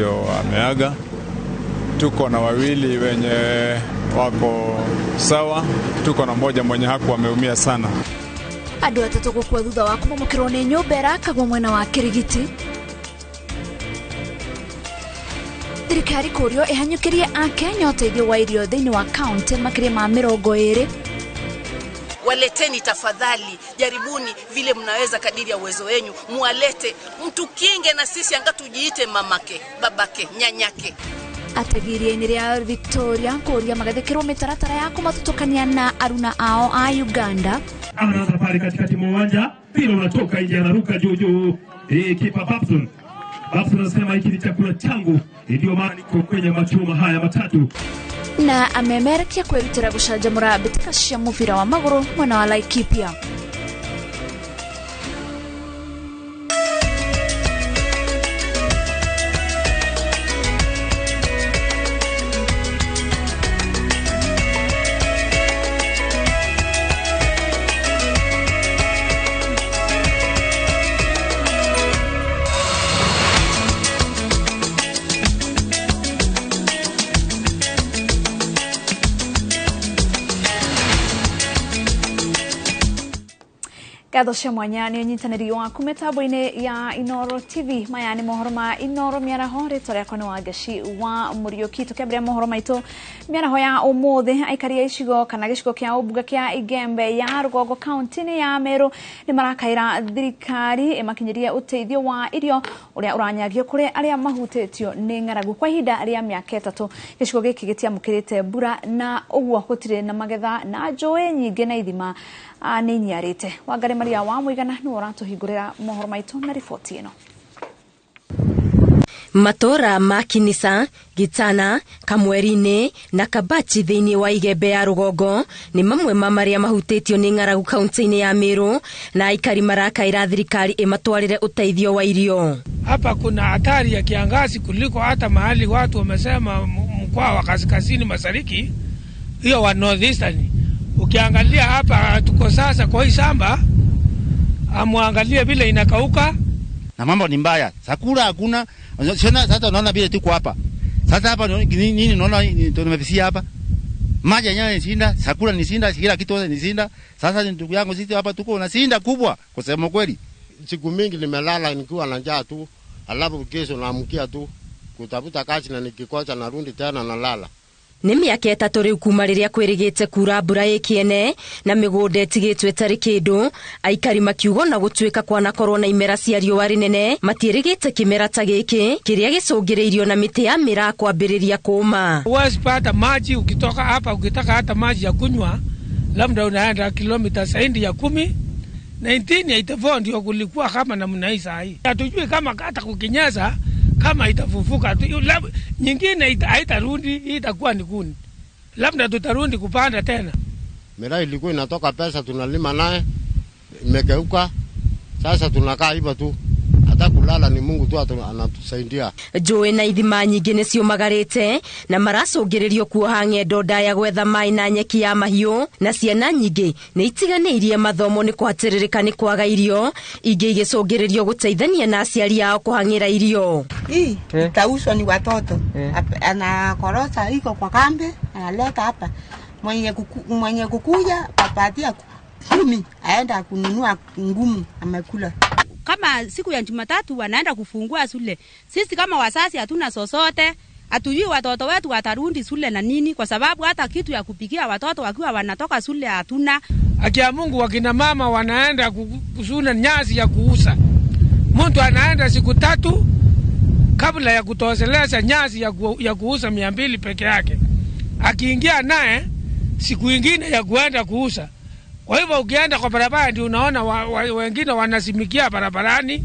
ndio ameaga. Tuko na wawili wenye wako sawa, tuko na mmoja mwenye haku ameumia sana. Andu atatu gukua thutha wa kumomokirwo ni nyumba irakagwo mwena wa Kirigiti. Thirikari kurio ihanyukirie Akenya uteithio wa irio thiini wa county makiri ma 20. Waleteni tafadhali, jaribuni vile mnaweza kadiri ya uwezo wenu, mualete mtu kinge na sisi anga tujiite mamake, babake, nyanyake. Atagirie ni ria Victoria kuria magathikirwo mitaratara ya kumatutukania na aruna ao a Uganda. Anaanza pale katikati mwa uwanja, mpira unatoka nje, anaruka juu. Kipa Babson anasema hiki ni chakula changu, ndio maana niko kwenye machuma haya matatu. Na amemerkia kwirutira gucanjamura bitika cia mubira wa maguru mwana wa Laikipia. Gatho cia mwanya ni unyitaniri waku mitambo-ini ya Inoro TV. Maya ni mohoro ma Inoro miaraho, ritwa riakwa ni Wangaci wa Muriuki. Tukiambia mohoro maitu miaraho ya umuthi, aikari icigo kana gicigo kia ubuga kia Igembe ya Rugongo kaunti-ini ya Meru ni marakaira thirikari makinyirie uteithio wa irio uria uranyagio kuri aria mahutitio ni ng'aragu kwa ihinda ria miaka 3. Gicigo giki gitiamukirite mbura na uguo gutire na magetha na njui nyingi na ithima ni nyarite. Wangari Maria wa Muigana ni uratuhingurira mohoro maitu na ripoti ino. Matora Makinisa, Gitana, Kamweri-ini na Kabachi thiini wa Igembe ya Rugongo ni mamwe ma maria mahutitio ni ng'aragu kaunti-ini ya Meru na aikari marakaira thirikari imatwarire uteithio wa irio. Hapa kuna hatari ya kiangazi kuliko hata mahali watu wamesema mkoa wa kaskazini mashariki, hiyo wa northeastern. Ukiangalia hapa tuko sasa kwa hii shamba, amuangalie vile inakauka na mambo ni mbaya. Sakura hakuna. Sasa unaona vile tuko hapa. Sasa hapa nini unaona tumefisia hapa? Maji yenyewe ni sinda, sakura ni sinda, kila kitu ni sinda. Sasa ndugu yangu sisi hapa tuko na sinda kubwa kwa sababu kweli. Siku mingi nimelala nikiwa na njaa tu, alafu kesho naamkia tu kutafuta kazi na nikikosa narudi tena nalala. Ni miaka 3 riu kuma riria kwirigite kura mbura ikiene na migunda itigitwe tari kindu, aikari makiugo na gutwika kwana korwo na imera cia riũa rinene matirigite kimera ta giki kiria gicungiriirio na miti ya mira kwambiriria kuma. Wasipata maji ukitoka hapa, ukitaka hata maji ya kunywa labda unaenda kilomita zaidi ya 10. 1984 ndio kulikuwa kama namna hii saa hii. Hatujui kama hata kukinyeza kama itafufuka tu, nyingine haitarudi, itakuwa ni kuni. Labda tutarudi kupanda tena. Miraa ilikuwa inatoka pesa tunalima naye, imegeuka. Sasa tunakaa hivyo tu. Hata kulala ni Mungu tu anatusaidia. Njũĩ na ithima nyingĩ nĩ ciũmagarĩte na maracũngĩrĩrio kuoha ng'endo ndaya gwetha maĩ na nyeki ya mahiũ, na ciana nyingĩ nĩ itiganĩirie mathomo nĩ kũhatĩrĩrĩka nĩ kwaga irio, ingĩ igĩcũngĩrĩrio gũteithania na aciari ao kũhang'ĩra irio. Hii itauzwa ni watoto. Anakorosa iko kwa kambi, analeta hapa. Mwenye kukuja apatia 10 aenda kununua ngumu amekula. Kama siku ya Jumatatu wanaenda kufungua shule, sisi kama wazazi hatuna sosote, hatujui watoto wetu watarudi shule na nini, kwa sababu hata kitu ya kupikia watoto wakiwa wanatoka shule hatuna. Akia Mungu wakina mama wanaenda kusuna nyasi ya kuuza. Mtu anaenda siku 3 kabla ya kutosheleza nyasi ya kuuza 200 peke yake. Akiingia naye siku nyingine ya kuenda kuuza. Kwa hivyo ukienda kwa barabara ndio unaona wengine wanasimikia barabarani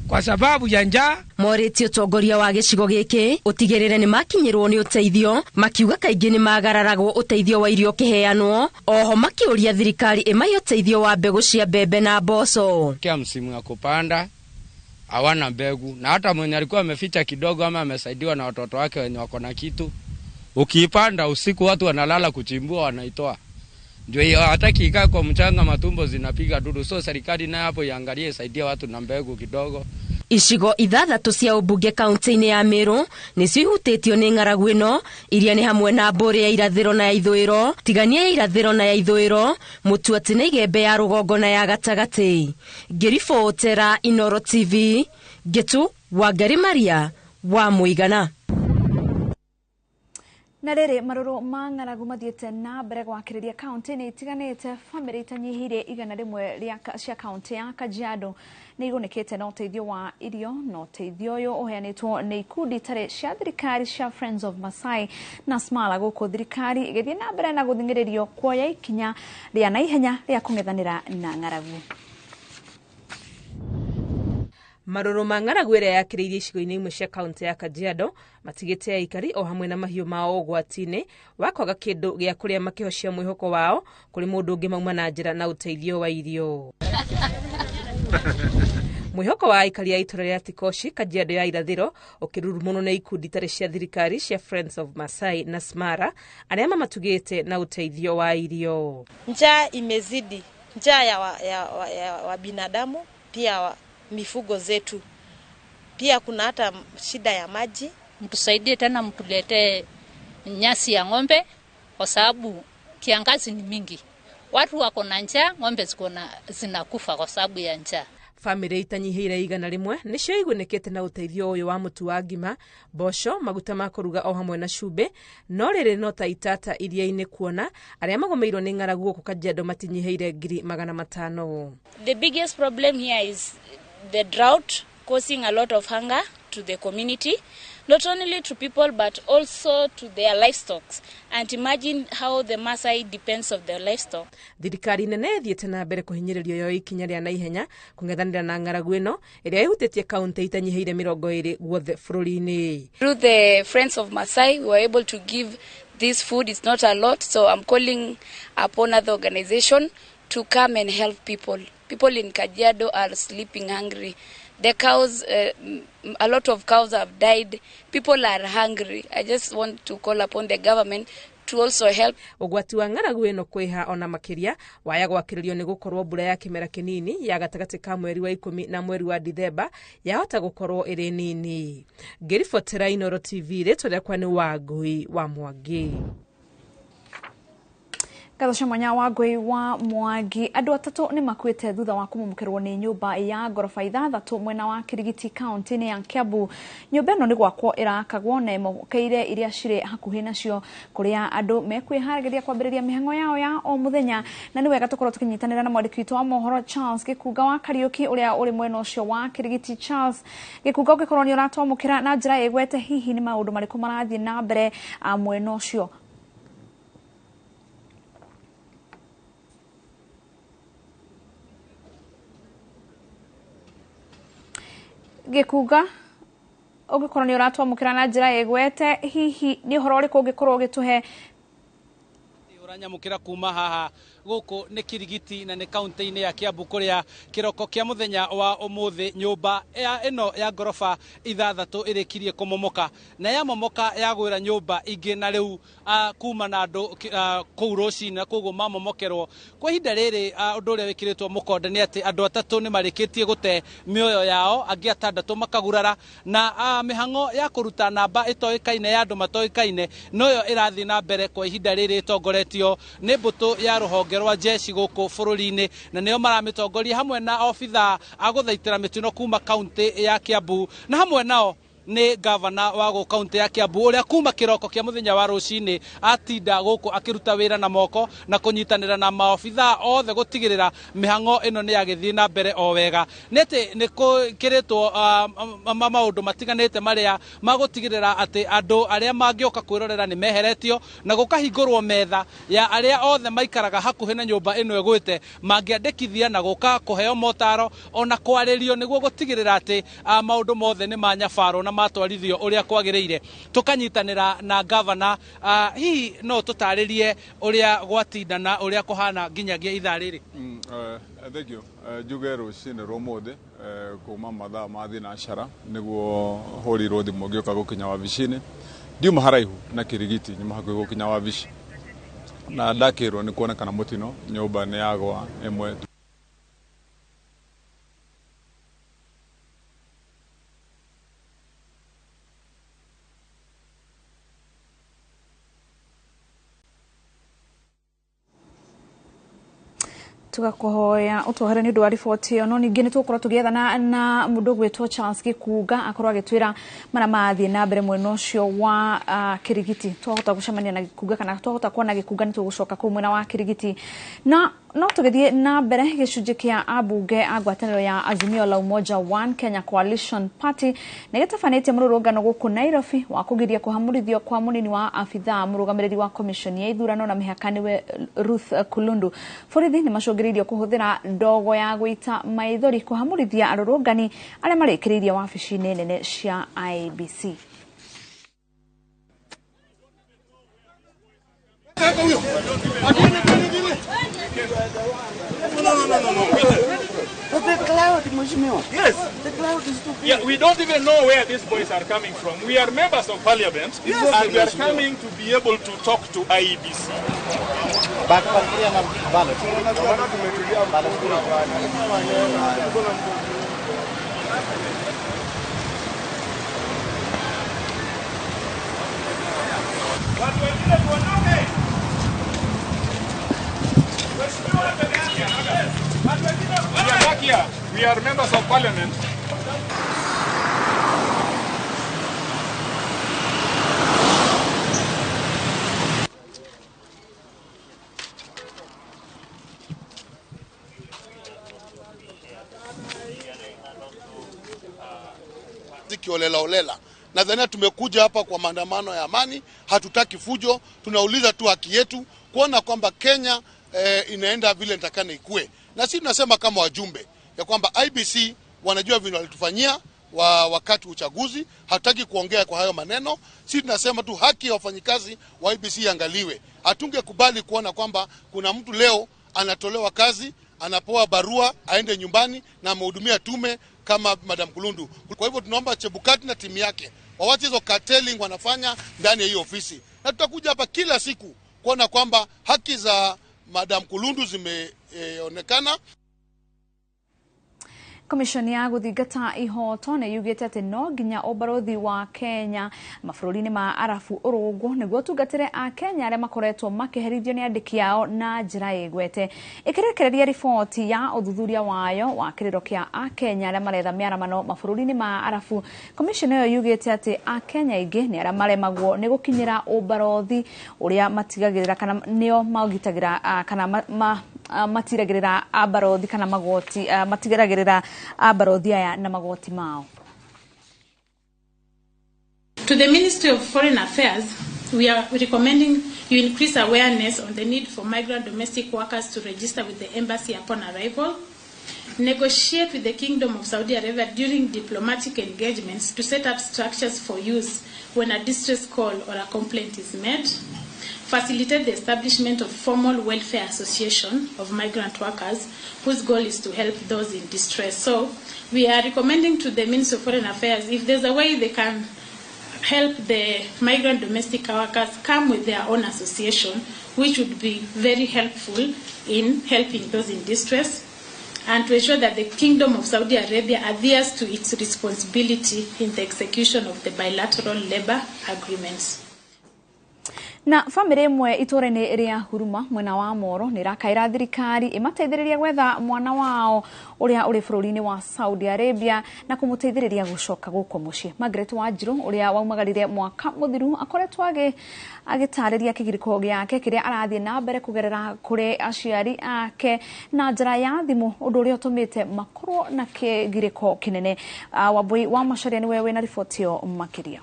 kwa sababu ya njaa. Morĩtie ũtongoria wa gĩcigo gĩkĩ ũtigĩrĩre nĩ makinyĩrwo nĩ ũteithio, makiuga kaingĩ nĩ magararagwo ũteithio wa irio kĩheanwo, oho makĩũria thirikari ĩmahe ũteithio wa mbegũ cia mbembe na mboco. Kia msimu ya kupanda hawana mbegu, na hata mwenye alikuwa ameficha kidogo ama amesaidiwa na watoto wake wenye wako na kitu, ukiipanda usiku watu wanalala kuchimbua wanaitoa. Ndio hiyo hataki ikae kwa mchanga, matumbo zinapiga dudu. So serikali nayo hapo iangalie, saidia watu na mbegu kidogo. Icigo ithathatũ cia ũmbunge kaunti-inĩ ya Meru nĩcio ihutĩtio nĩ ng'aragu ĩno, iria nĩ hamwe na Mbũrĩ ya irathĩro na ya ithũĩro, Tigania ya irathĩro na ya ithũĩro, Mũtuatĩ na Igembe ya rũgongo na ya gatagatĩ. Ngĩribotera Inoro TV, Ngetu Wangari Maria wa Mũigana. Na rĩrĩ marũrũ ma ng'aragu mathiĩte na mbere gwakĩrĩria kaunti-inĩ itiganĩte, bamĩrĩ itanyihĩire 100 cia kaunti ya Kajiado nĩ igunĩkĩte na ũteithio wa irio, na ũteithio ũyũ ũheanĩtwo nĩ ikundi itarĩ cia thirikari cia Friends of Masai na Smala, gũkũ thirikari ĩgĩthiĩ na mbere na gũthing'ĩrĩrio kuoya ikinya rĩa naihenya rĩa kũng'ethanĩra na ng'aragu. Marũrũ ma ng'aragu ĩrĩa yakĩrĩirie icigo-inĩ imwe cia kaunti ya Kajiado matigĩte aikari o hamwe na mahiũ mao ũgwati-inĩ wa kwaga kĩndũ gĩa kũrĩa, makĩhocia mwĩhoko wao kũrĩ mũndũ ũngĩ mauma na njĩra na ũteithio wa irio. Mwĩhoko wa aikari a itũra rĩa Tikoshi, Kajiado ya irathĩro, ũkĩrurumũnwo nĩ ikundi itarĩ cia thirikari cia Friends of Masai na Smara, arĩa mamatugĩte na ũteithio wa irio. Njaa imezidi, njaa ya binadamu, pia mifugo zetu. Pia kuna hata shida ya maji. Mtusaidie tena, mtulete nyasi ya ng'ombe kwa sababu kiangazi ni mingi. Watu wako na njaa, ng'ombe zinakufa kwa sababu ya njaa. Famĩrĩ itanyihĩire 100 nĩcio igunĩkĩte na ũteithio ũyũ wa mũtu wa ngima, mboco, maguta ma kũruga o hamwe na cumbĩ, no rĩrĩ no ta itata iria-inĩ, kuona arĩa magũmĩirwo nĩ ng'aragu gũkũ Kajiado matinyihĩire 500,000. The biggest problem here is the drought, causing a lot of hunger to the community, not only to people but also to their livestock. And imagine how the Maasai depends of their livestock. Thirikari nene thiĩte na mbere kũhinyĩrĩrio yo ikinya rĩa naihenya kũng'ethanĩra na ng'aragu ĩno ĩrĩa ĩhutĩtie kaunti itanyihĩire 20 guothe bũrũri-inĩ. Through the Friends of Maasai, we were able to give this food. It's not a lot, so I'm calling upon other organization to come and help people. People in Kajiado are sleeping hungry. The cows, a lot of cows have died. People are hungry. I just want to call upon the government to also help. Ũgwati wa ng'aragu ĩno kwĩha ona makĩria waya gwakĩrĩrio nĩ gũkorwo mbura ya kĩmera kĩnini ya gatagatĩ ka mweri wa 10 na mweri wa Dithemba yahota gũkorwo ĩrĩ nini. Ngĩribotera Inoro TV, rĩtwa rĩakwa nĩ Wangui wa Mwangi. Gatho mwanya wa Ngui wa Mwangi, andũ atatũ nĩ makuĩte thutha wa kũmũmũkĩrwo nĩ nyũmba ya ngoroba ithathatũ mwena wa Kirigiti kaunti-inĩ ya Kiambu. Nyũmba ĩno nĩ gwakwo ĩrakagwo na ĩmomokeire iria cirĩ hakuhĩ nacio, kũrĩa andũ mekwĩharagĩria kwambĩrĩria mĩhang'o yao ya o mũthenya. Na nĩ wega tũkorwo tũkĩnyitanĩra na mwandĩki witũ wa mohoro Charles Gĩkunga wa Kariũki, ũrĩa ũrĩ mwena ũcio wa Kirigiti. Charles Gĩkunga, ũngĩkorwo nĩ ũratwamũkĩra na njĩra ĩgwete, hihi nĩ maũndũ marĩkũ marathiĩ na mbere mwena ũcio? Gĩkunga, ũngĩkorwo nĩ ũratwamũkĩra na njĩra ĩgwete, hihi nĩ ũhoro ũrĩkũ ũngĩkorwo ũgĩtũhe? Ũranyamũkĩra kuma haha gũkũ nĩ Kirigiti na nĩ kaunti-inĩ ya Kiambu, kũrĩa kĩroko kĩa mũthenya wa ũmũthĩ nyũmba ĩno ya ngoroba ithathatũ ĩrĩkirie kũmomoka, na yamomoka yagwĩra nyũmba ingĩ, na rĩu kuma na andũ kũu rũcinĩ, na koguo mamomokerwo. Kwa ihinda rĩrĩ ũndũ ũrĩa wĩkĩrĩtwo mũkonde nĩ atĩ andũ atatũ nĩ marĩkĩtie gũte mĩoyo yao, angĩ 6 makagurara, na mĩhang'o ya kũruta namba ĩtoĩkaine ya andũ matoĩkaine noyo ĩrathiĩ na mbere kwa ihinda rĩrĩ, ĩtongoretio nĩ mbũtũ ya rũhonge rwa jeshi gũkũ bũrũri-inĩ, na nĩo maramĩtongoria hamwe na obitha a gũthaitĩra mĩtino kuma kaunti ya Kiambu, na hamwe nao nĩ gavana wa gũkũ kaunti ya Kiambu, ũrĩa kuma kĩroko kĩa mũthenya wa rũcinĩ atinda gũkũ akĩruta wĩra na moko na kũnyitanĩra na maobitha othe gũtigĩrĩra mĩhang'o ĩno nĩ yagĩthiĩ na mbere o wega. Nĩtĩ nĩ kũkĩrĩtwo maũndũ matiganĩte marĩa magũtigĩrĩra atĩ andũ arĩa mangĩoka kwĩrorera nĩ meheretio, na gũkahingũrwo metha ya arĩa othe maikaraga hakuhĩ na nyũmba ĩno ĩgwĩte mangĩandĩkithia na gũka kũheo motaro ona kwarĩrio, nĩguo gũtigĩrĩra atĩ maũndũ mothe nĩ manyabarwo na matwarithio ũrĩa kwagĩrĩire. Tũkanyitanĩra na gavana, hihi no tũtarĩrie ũrĩa gwatindana, ũrĩa kũhana nginyagia ithaa rĩrĩ? Thank you. Njuge rũcinĩ rũmũthĩ kuma mathaa ma thinacara nĩguo hũrirwo thimũ ngĩũka gũkinya wabici-inĩ. Ndiuma haraihu na Kirigiti, nyuma hakuhĩ gũkinya wabici, na ndakĩrwo nĩ kuonekana mũtino, nyũmba nĩ yagwa ĩmwe. tugakuhoya utohere ni undu wa riboti ĩyo no ningĩ nĩtũgũkorwo tũgĩethana na mũndũ gwĩtwo Charles Gĩkunga akorwo agĩtwĩra mana mathiĩ na mbere mwena ũcio wa Kĩrigiti. Twahota gũcemania na Gĩkunga kana twahota kuona Gĩkunga nĩtũgũcoka kũu mwena wa Kĩrigiti. Na no tũgĩthiĩ na mbere gĩcunjĩ kĩa ambunge a ngwatanĩro ya Azimio la Umoja One Kenya Coalition Party nĩgĩtabanĩtie mũrũrũngano gũkũ Nairobi wa kũgiria kũhamũrithio kwa mũnini wa abithaa mũrũgamĩrĩri wa commission ya ithurano na mĩhaka nĩwe Ruth Kulundu. Borithi nĩmacũngĩrĩirio kũhũthĩra ndogo ya gũita maithori kũhamũrithia arũrũngani arĩa marĩkĩrĩirie wabici-inĩ nene cia IEBC. But the cloud, yes, the cloud is too big. Yeah, we don't even know where these boys are coming from. We are members of parliament, yes, and we are coming to be able to talk to IEBC. We are members of parliament. Olela. Nadhani tumekuja hapa kwa maandamano ya amani, hatutaki fujo, tunauliza tu haki yetu kuona kwamba Kenya inaenda vile nitakana ikue. Na sisi tunasema kama wajumbe ya kwamba IEBC wanajua vile walitufanyia wakati uchaguzi, hataki kuongea kwa hayo maneno. Sisi tunasema tu haki ya wafanyikazi wa IEBC iangaliwe. Hatungekubali kuona kwamba kuna mtu leo anatolewa kazi, anapewa barua aende nyumbani na amehudumia tume kama Madam Kulundu. Kwa hivyo tunaomba Chebukati na timu yake wawache hizo carteling wanafanya ndani ya hiyo ofisi. Na tutakuja hapa kila siku kuona kwamba haki za Madam Kulundu zimeonekana. Komishoni ya gũthingata ihoto nĩ yugĩte atĩ no nginya ũbarothi wa Kenya mabũrũri-inĩ ma Arabu ũrũngwo nĩguo tungatĩre a Kenya arĩa makoretwo makĩherithio nĩ andĩki ao na njĩra ĩgwete. Ĩkĩrekereria riboti ya ũthuthuria wayo wa kĩrĩro kĩa a Kenya arĩa maretha mĩaramano mabũrũri-inĩ ma Arabu. Komishoni ĩyo yugĩte atĩ a Kenya aingĩ nĩ arĩa maremagwo nĩ gũkinyĩra ũbarothi ũrĩa matigagĩrĩra kana nĩo magitagĩra kana matiragĩrĩra abarothi kana magoti matigagĩrĩra abarothi aya na magoti mao. To the Ministry of Foreign Affairs, we are recommending you increase awareness on the need for migrant domestic workers to register with the embassy upon arrival, negotiate with the Kingdom of Saudi Arabia during diplomatic engagements to set up structures for use when a distress call or a complaint is made, facilitate the establishment of formal welfare association of migrant workers whose goal is to help those in distress. So we are recommending to the Ministry of Foreign Affairs, if there's a way they can help the migrant domestic workers come with their own association, which would be very helpful in helping those in distress, and to ensure that the Kingdom of Saudi Arabia adheres to its responsibility in the execution of the bilateral labor agreements. Na family imwe itoreni ria Huruma mwena wa Moro ni rakaira thirikari imateithĩrĩria gwetha mwana wao uria uri bũrũri-inĩ wa Saudi Arabia na kumuteithĩrĩria gucoka gũkũ muciĩ. Migrant Wanjiru uria waumagarire mwaka muthiru akoretwo agitarĩria kĩgirĩko gĩake kĩrĩa arathiĩ na mbere kugerera kũrĩ aciari ake na njĩra ya thimũ, ũndũ ũrĩa ũtũmĩte makorwo na kĩgirĩko kĩnene. Wambui wa Macharia ni wewe na riboti ĩyo makĩria.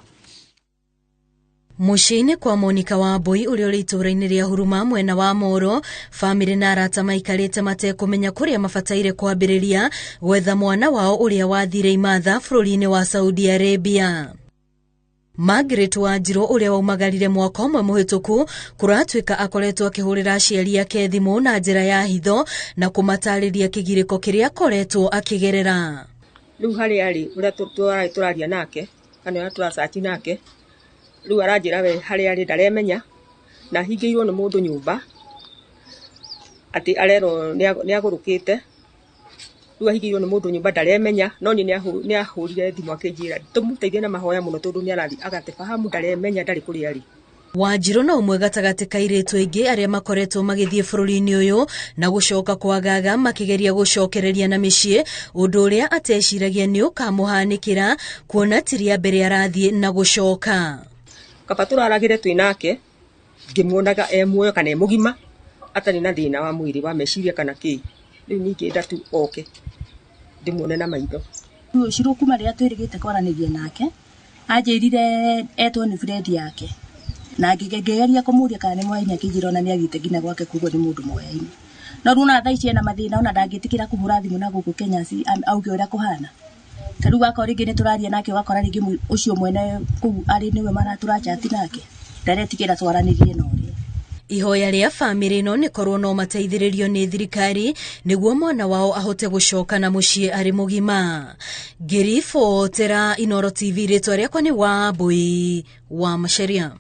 Muciĩ-inĩ kwa Monica Wambui ũrĩa ũrĩ itũũra-inĩ rĩa Huruma mwena wa Moro, famĩlĩ na arata maikarĩte matekũmenya kũrĩa mabataire kwambĩrĩria gwetha mwana wao ũrĩa wathire imatha bũrũri-inĩ wa Saudi Arabia. Migrant Wanjiru ũrĩa waumagarire mwaka ũmwe mũhĩtũku kũratuĩka akoretwo akĩhũrĩra aciari ake thimũ na njĩra ya hitho na kũmatarĩria kĩgirĩko kĩrĩa akoretwo akĩgerera. Rĩu harĩa arĩ ũrĩa tũraria nake kana ũrĩa tũracaci nake rĩu aranjĩra we harĩa arĩ ndaremenya na hingĩirwo nĩ mũndũ nyũmba atĩ arerwo nĩ agũrũkĩte. Rĩu ahingĩirwo nĩ mũndũ nyũmba ndaremenya, no nĩ ahũrire thimũ akĩnjĩra tũmũteithie na mahoya mũno tondũ nĩ arathi agate fahamu ndaremenya ndarĩ kũrĩa arĩ. Wanjiru na umwe gatagati ka airĩtu aingĩ arĩa makoretwo magĩthiĩ bũrũri-inĩ ũyũ na gũcoka kwagaga makigeria gũcokereria na mĩciĩ, ũndũ ũrĩa ateciragia nĩ ũkamũhanĩkĩra kuona ti rĩa mbere arathiĩ na gũcoka. Kaba tũraragire twĩ nake ngĩmuonaga muoyo kana mũgima atarĩ na thĩna wa mwĩrĩ wa meciria kana kĩ. Rĩu ningĩ ndatu oke ndĩmuone na maitho. Ũcio kuma rĩrĩa twĩrĩgĩte kwaranĩria nake anjĩrire etwo nĩ friend yake na ngĩgeria kũmũria kana nĩ mwahinya kĩnjĩra na nĩ agĩte nginya gwake kuguo nĩ mũndũ mwayaine. No rĩu na thaa ici ena mathĩna ona ndangĩtĩkĩra kũhũra thimũ na gũkũ Kenya auge ũrĩa kũhana. Ta rĩu wakora rĩngĩ nĩ tũraria nake wakora rĩngĩ ũcio mwene kũu arĩ nĩwe maratũrachati nake ndaretigĩra twaranĩrie na ũrĩa. Ihoya rĩa famĩlĩ ĩno nĩ korwo no mateithĩrĩrio nĩ thirikari nĩguo mwana wao ahote gũcoka na mũciĩ arĩ mũgima. Ngĩribotera Inooro TV, rĩtwa rĩakwa nĩ Wambui wa Macharia.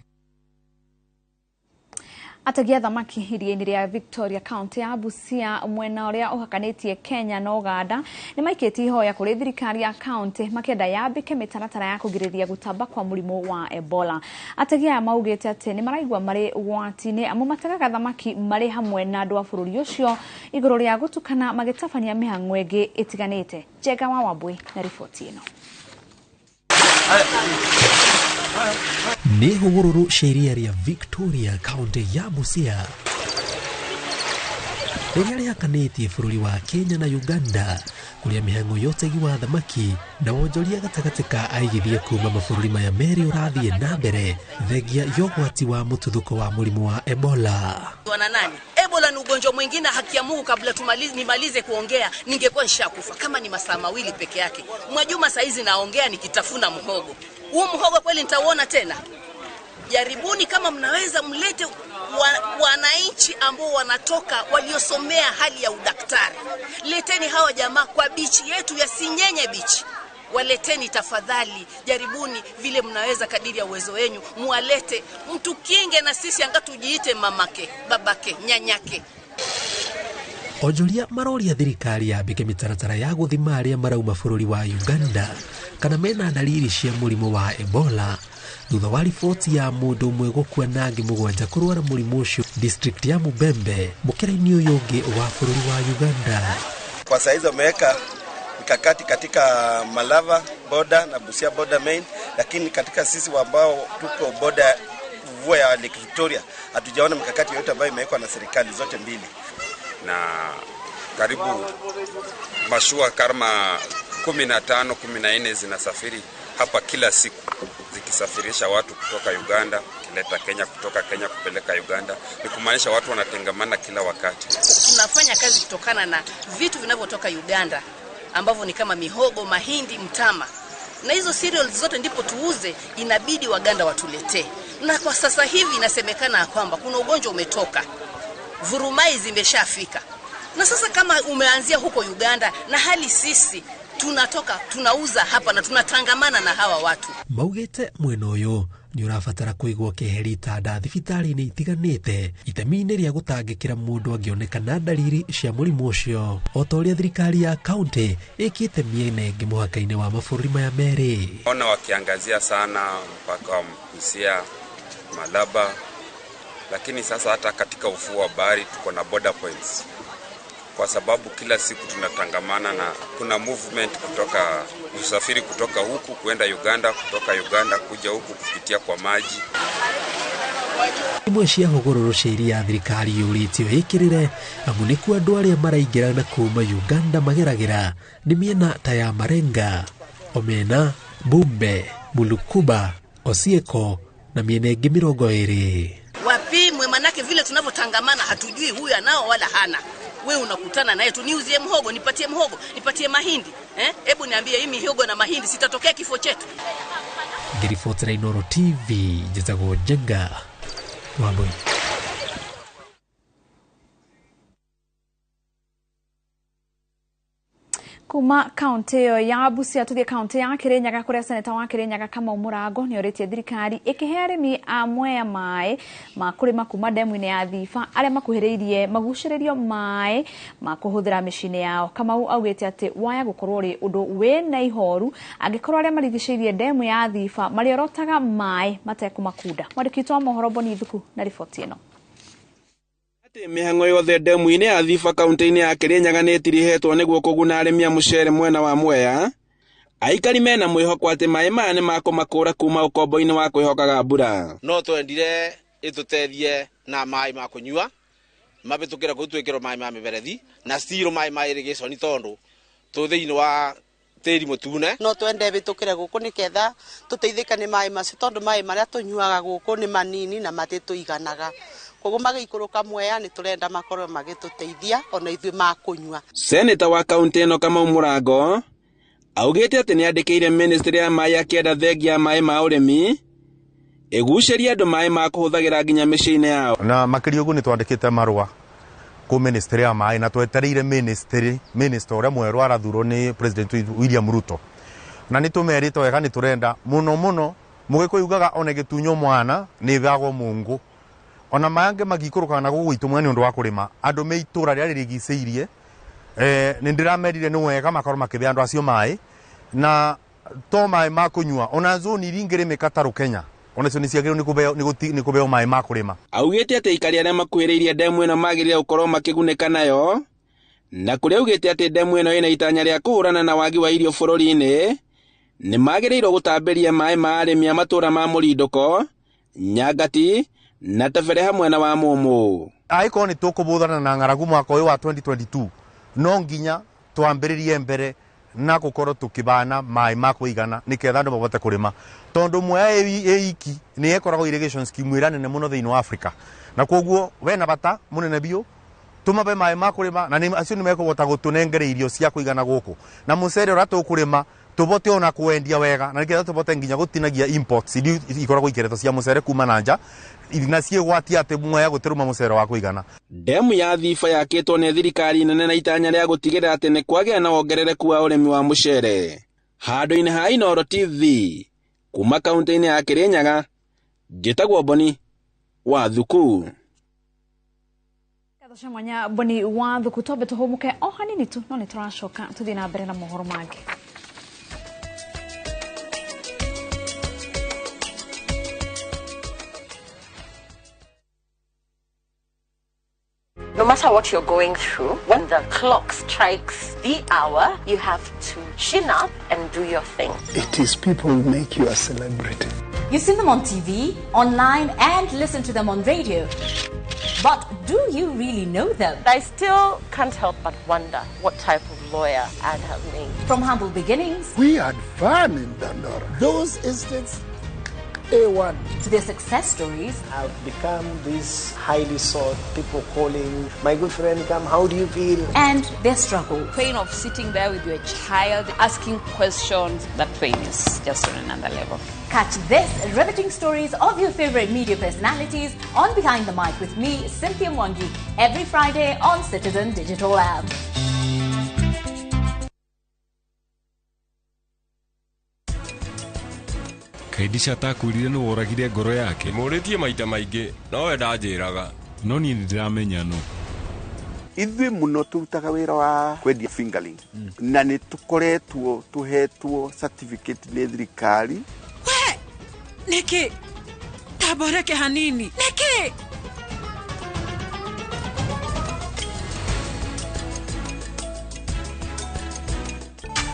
Ategi a thamaki iria-inĩ rĩa Victoria County ya Busia mwena ũrĩa ũhakanĩtie Kenya na Uganda nĩ maikĩtie ihoya kũrĩ thirikari ya county makĩenda yambĩke mĩtaratara ya kũgirĩrĩria gũtamba kwa mũrimũ wa Ebola. Ategi aya maugĩte atĩ nĩ maraigua marĩ ũgwati-inĩ amu mategaga thamaki marĩ hamwe na andũ a bũrũri ũcio igũrũ rĩa gũtukana magĩtabania mĩhang'o ĩngĩ ĩtiganĩte. Njega wa Wambui na riboti ĩno. Nĩ hũgũrũrũ cia iria rĩa Victoria County ya Busia rĩrĩa rĩhakanĩtie bũrũri wa Kenya na Uganda kũrĩa mĩhang'o ya ũtegi wa thamaki na wonjoria gatagatĩ ka aigithia kuma mabũrũri maya merĩ ũrathiĩ na mbere thengia ya ũgwati wa mũtuthũko wa mũrimũ wa Ebola. Nani? Ebola ni ugonjwa mwingine, haki ya Mungu kabla nimalize kuongea ningekuwa nishakufa kama ni masaa mawili peke yake. Mwajuma saizi naongea nikitafuna mhogo. Huu mhogo kweli nitauona tena? Jaribuni kama mnaweza mlete wananchi ambao wanatoka waliosomea hali ya udaktari. Leteni hawa jamaa kwa bichi yetu ya Sinyenye bichi. Waleteni tafadhali, jaribuni vile mnaweza kadiri ya uwezo wenu, mualete mtu kinge na sisi anga tujiite mamake, babake, nyanyake. Onjoria maroria thirikari yambĩke mĩtaratara ya gũthima arĩa marauma bũrũri wa Uganda kana mena dalili cia mũrimũ wa Ebola thutha wa riboti ya mũndũ ũmwe gũkua na angĩ mũgwanja kũrwara mũrimũ ũcio district ya Mubembe mũkĩra-inĩ ũyũ ũngĩ wa bũrũri wa Uganda. Kwa saizi wameweka mikakati katika Malava border na Busia border main, lakini katika sisi ambao tuko border mvua ya Lake Victoria hatujaona mikakati yote ambayo imewekwa na serikali zote mbili. Na karibu mashua kama 15 14 zinasafiri hapa kila siku zikisafirisha watu kutoka Uganda kuleta Kenya, kutoka Kenya kupeleka Uganda. Ni kumaanisha watu wanatengamana kila wakati. Tunafanya kazi kutokana na vitu vinavyotoka Uganda ambavyo ni kama mihogo, mahindi, mtama. Na hizo cereals zote ndipo tuuze, inabidi Waganda watuletee. Na kwa sasa hivi inasemekana kwamba kuna ugonjwa umetoka. Vurumai zimeshafika. Na sasa kama umeanzia huko Uganda na hali sisi tunatoka tunauza hapa na tunatangamana na hawa watu. Maugĩte mwena ũyũ nĩ ũrabatara kũigwo keheri tanda thibitarĩ-inĩ itiganĩte itemi-inĩ rĩa gũtangĩkĩra mũndũ angĩonekana dalili cia mũrimũ ũcio, o ta ũrĩa thirikari ya kaunti ĩkĩte mĩena ĩngĩ mũhaka-inĩ wa mabũrũri maya merĩ. Ona wakiangazia sana mpaka Busia, Malaba, lakini sasa hata katika ufuo wa bahari tuko na border points. Kwa sababu kila siku tunatangamana na kuna movement kutoka usafiri kutoka huku kuenda Uganda, kutoka Uganda kuja huku kupitia kwa maji. Imwe cia hũgũrũrũ cia iria thirikari yũrĩtio ĩkĩrĩre amu nĩkuo andũ arĩa maraingĩra na kuma Uganda mageragĩra nĩ mĩena ta ya Marenga, Omena, Bumbe, Mulukuba, Osieko na mĩena ĩngĩ 20. Wapimwe, manake vile tunavyotangamana hatujui huyu anao wala hana. Wewe unakutana naye tu, niuzie mhogo, nipatie mhogo, nipatie mahindi. Hebu niambie hii mihogo na mahindi sitatokea kifo chetu. Ngiribotera Inooro TV, njĩtagwo Njenga Wambui. Kuma kaunti ya Busia tuthie kaunti ya Kirinyaga kuria seneta wa Kirinyaga kama Umurango ni oritie thirikari ikihe arimi amwe ya mai makurima kuma demu-ini ya Thifa aria makuhiriirie maguciririo mai makuhuthira micini yao. Kama augite ati waya gukorwo ri undu we na ihoru angikorwo aria marigiceirie demu ya Thifa mariorotaga mai matekumakunda. Mwandiki wa mohoro Boni Thuku na riboti ino. Mihango yothe demu-ini ya Thifa kaunti-ini ya Kirinyaga nitirihetwo niguo kuguna arimi a mucere mwena wa Mwea. Aikari mena mwihoko ati mai maya ni makumakura kuma ukombo-ini wa kwihokaga mbura. No twendire itutethie na mai ma kunyua mabitukira gutwikirwo mai ma miberethi na stiro mai ma irrigation tondu tuthiini wa tiri mutune. No twende bitukire guku niketha tuteithikane mai macio tondu mai maria tunyuaga guku ni manini na matituiganaga. Koguo magikuruka Mwea ni turenda makorwo magituteithia ona ithui makunyua. Seneta wa kaunti ino kama Umurango augite ati ni andikiire ministry ya mai akienda thengia mai ma urimi iguceria andu mai ma kuhuthagira nginya micini yao. Na makiri ugu ni twandikite marua ku ministry ya mai na twetereire minister uria mweru arathurwo ni president William Ruto. Na ni tumerite wega ni turenda muno mugikuugaga ona gitunyo mwana ni gagwo Mungu. Ona mayange magikuruka na gugwitumwa ni undu wa kurima andu me itura ria rigiceirie ni ndiramerire ni wega makorwo makibia andu acio mai na to mai makunyua ona zone iringire mikataru Kenya ona cio ni ciagirwo ni kubeo mai makurima. Augite ati ikari aria makuhiriirie demu ino magirire gukorwo makigunika nayo na kuria augite ati demu ino ina itanya ria kuhurana na wagi wa irio bururi-ini ni magirirwo gutamberia mai ma arimi a matura ma Murindoko, Nyangati na Tebere hamwe na wa Mumu. Aiko ni tukubuthana na ng'aragu mwaka uyu wa 2022 no nginya twambiririe mbere na gukorwo tukibana mai ma kuigana niketha andu mabote kurima tondu Mwea iki ni ekoragwo irrigation scheme ira nene muno thiini wa Africa na koguo we na bata munene biu tumabe mai ma kurima na ni acio ni mekubota gutunengere irio cia kuigana guku na mucere ura tukurima tubote ona kuendia wega na niketha tubote nginya gutinagia imports irio ikoragwo ikireto cia mucere kuma nanja na ciegwatia ati Mwea gutiruma mucere wa kuigana. Demu ya Thifa yakitwo ni thirikari nene na itanya ria gutigirira ati ni kwagia na wongerereku wa urimi wa mucere. Handu-ini ha Inooro TV kuma kaunti-ini ya Kirinyaga njitagwo Boni wa Thuku. Kadosha mwanya Boni wa Thuku tobe tuhumuke o hanini tu no ni turacoka tuthie na mbere na mohoro mangi. No matter what you're going through, when the clock strikes the hour, you have to chin up and do your thing. It is people who make you a celebrity. You see them on TV, online, and listen to them on radio. But do you really know them? I still can't help but wonder what type of lawyer I'd have made. From humble beginnings, we had fun in Dandora. Those estates, A1. To their success stories. I've become this highly sought, people calling, my good friend, come, how do you feel? And their struggle. Pain of sitting there with your child, asking questions, that pain is just on another level. Catch this riveting stories of your favorite media personalities on Behind the Mic with me, Cynthia Mwangi, every Friday on Citizen Digital App. Kaidisha takurire no woragire ngoro yake. Muritie maita maingi no we ndanjiraga. No ni ndiramenya no. Ithui muno turutaga wira wa kwendia fingerling. Na ni tukoretwo tuhetwo certificate ni thirikari. We! Niki! Taboreke hanini. Niki!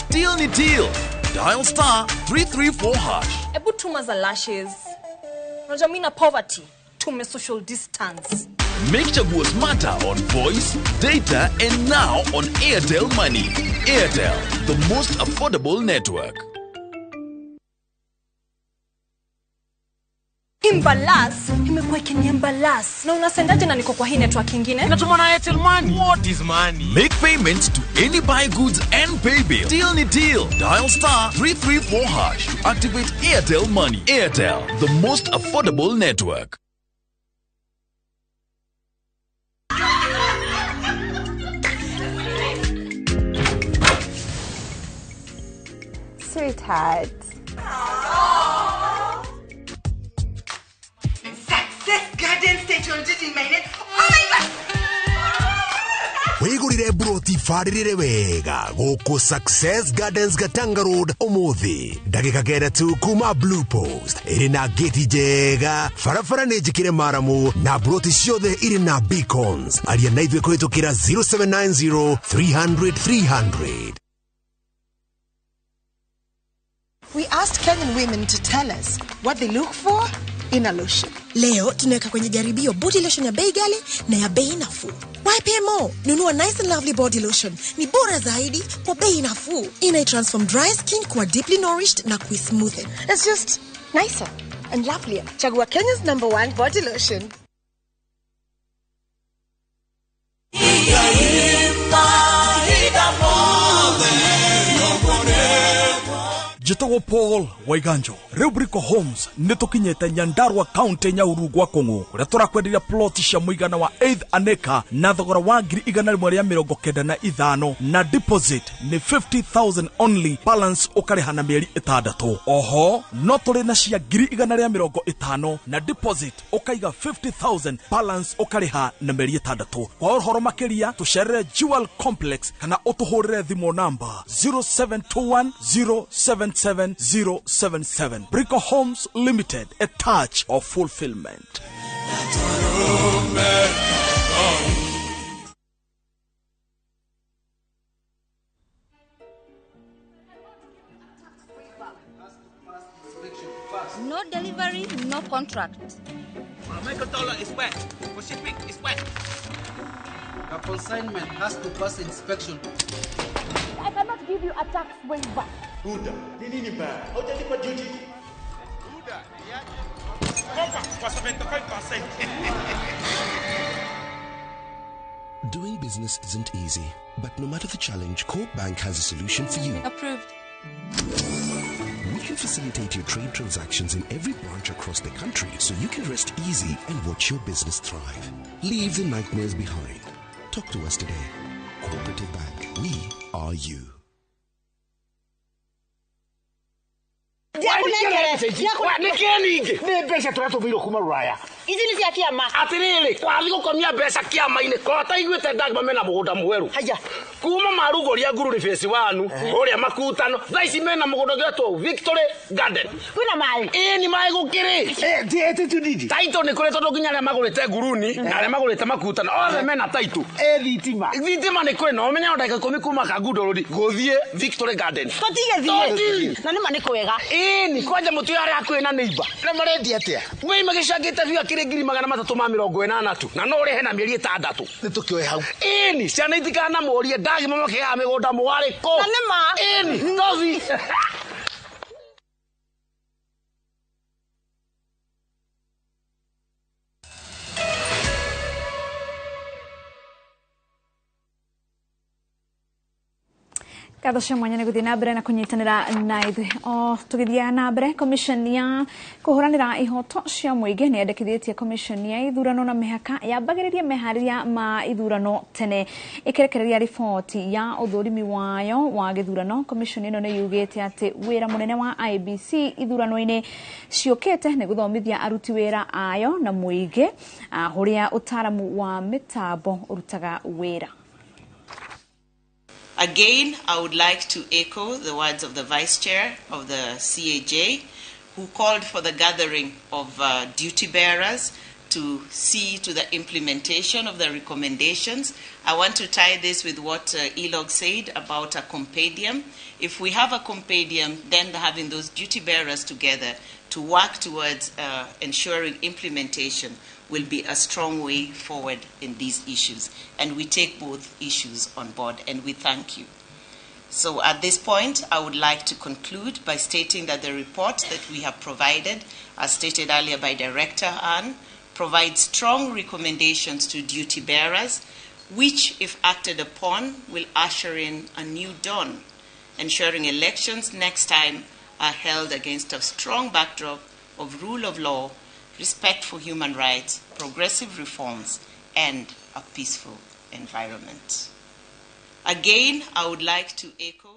Deal ni deal. Dial star 334#. Ebu tuma za lashes. Unajua mimi na poverty. Tume social distance. Make chaguo smarter on voice, data, and now on Airtel Money. Airtel, the most affordable network. Imbalas, imekuwa ikiniambalas. Na unasendaje na niko kwa hii network nyingine? Natuma na Airtel Money. What is money? Make payments to any buy goods and pay bill. Deal ni deal. Dial star 334# to activate Airtel Money. Airtel, the most affordable network. sweetheart. Success Garden Station Jiji. Oh my God! Wigurire broti faririre wega goko Success Gardens Gatanga Road umuthi dakika kenda tu kuma Blue Post irina geti jega farafara nejikire maramu na broti ciothe irina beacons aria naithwe kuhitukira 0790 300 300. We asked Kenyan women to tell us what they look for in a lotion. Leo tunaweka kwenye jaribio body lotion ya bei ghali na ya bei nafuu. Why pay more? Nunua Nice and Lovely body lotion. Ni bora zaidi kwa bei nafuu. Transform dry skin kuwa deeply nourished na kuismoothen. It's just nicer and lovelier. Chagua Kenya's #1 body lotion. Jitago Paul Waiganjo Rubrico Homes nitukinyete Nyandarua County Nyahururu gwa Kongo kuria turakwenderia plot cia muigana wa 8 aneka na thogora wa 195 na deposit ni 50,000 only, balance ukariha na mieri 6. Oho no turi na cia 150 na deposit ukaiga 50,000, balance ukariha na mieri 6. Kwa uhoro makiria tucerere Jewel Complex kana utuhurire thimo number 0721077077. Brico Homes Limited, a touch of fulfillment. No delivery, no contract. $1 is wet. For shipping is wet. A consignment has to pass inspection. I cannot give you a tax waiver. Huda, nini mbaya? Hujalipa duty. Huda, kwa 75%. Doing business isn't easy, but no matter the challenge, Coop Bank has a solution for you. Approved. We can facilitate your trade transactions in every branch across the country so you can rest easy and watch your business thrive. Leave the nightmares behind. Talk to us today. Cooperative Bank. We are you. Izi ni cia kiama. Atiriri, kwathi gukomia mbeca kiama-ini. Kota igwite ndagba mena mugunda mweru. Haya. Kuma marugoria ngururi face wanu, uria makutano. Thaici mena mugunda getwo Victory Garden. Kwina mai. Ni mai gukiri. Eti tudidi. Taito ni kure tondu nginya aria magurite nguruni, na aria magurite makutano. Othe mena taito. Thitima. Thitima ni kure no menya ndaka 10 kuma kagundo rudi. Guthie Victory Garden. Totige thie. Na nima ni kwega. Ni kwanja mutu aria kwina neighbor. Na marendi atia. Wei magicangite biga kire 380 tu. Na no rehe na mieri 6. Nitukioe hau. Ni ciana itikana morie ndagi mamokiga migunda mwari ko. Na nima. Novi. Katho cia mwanya nĩ gũthiĩ na mbere na kũnyitanĩra na ithuĩ. O tũgĩthiaga na mbere, commission ya kũhũranĩra ihoto cia mũingĩ nĩ yendekithĩtie commission ya ithurano na mĩhaka yambagĩrĩrie meharĩria ma ithurano tene. Ĩkĩrekereria riboti ya ũthũrimi wayo wa gĩthurano, commission ĩno nĩ yugĩte atĩ wĩra mũnene wa IEBC ithurano-inĩ ciũkĩte nĩ gũthomithia aruti wĩra ayo na mũingĩ ũrĩa ũtaaramu wa mĩtambo ũrutaga wĩra. Again, I would like to echo the words of the Vice Chair of the CAJ, who called for the gathering of duty bearers to see to the implementation of the recommendations. I want to tie this with what Elog said about a compendium. If we have a compendium, then having those duty bearers together to work towards ensuring implementation will be a strong way forward in these issues. And we take both issues on board, and we thank you. So at this point, I would like to conclude by stating that the report that we have provided, as stated earlier by Director Ann, provides strong recommendations to duty bearers, which, if acted upon, will usher in a new dawn, ensuring elections next time are held against a strong backdrop of rule of law, respect for human rights, progressive reforms, and a peaceful environment. Again, I would like to echo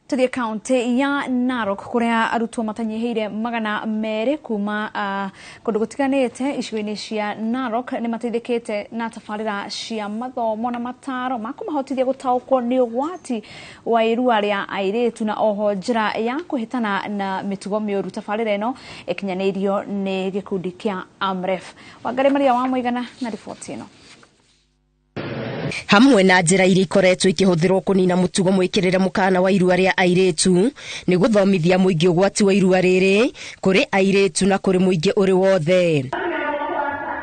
Tuthie kaunti ya Narok kuria arutwo matanyiheire magana mere kuma kundu gutiganite icigo-ini cia Narok ni mateithikite na tabarira cia mathomo na mataro makumahotithia gutaukwo ni ugwati wa irua ria airitu na oho njira ya kuhitana na mitugo mioru. Tabarira ino ikinyanirio ni gikundi kia AMREF. Wangari Maria wa Muigana na ripoti ino. Hamwe na njira iria ikoretwo ikihuthirwo kunina mutugo mwikirire mukana wa irua ria airitu ni guthomithia muingi ugwati wa irua riri kuri airitu na kuri muingi uri wothe.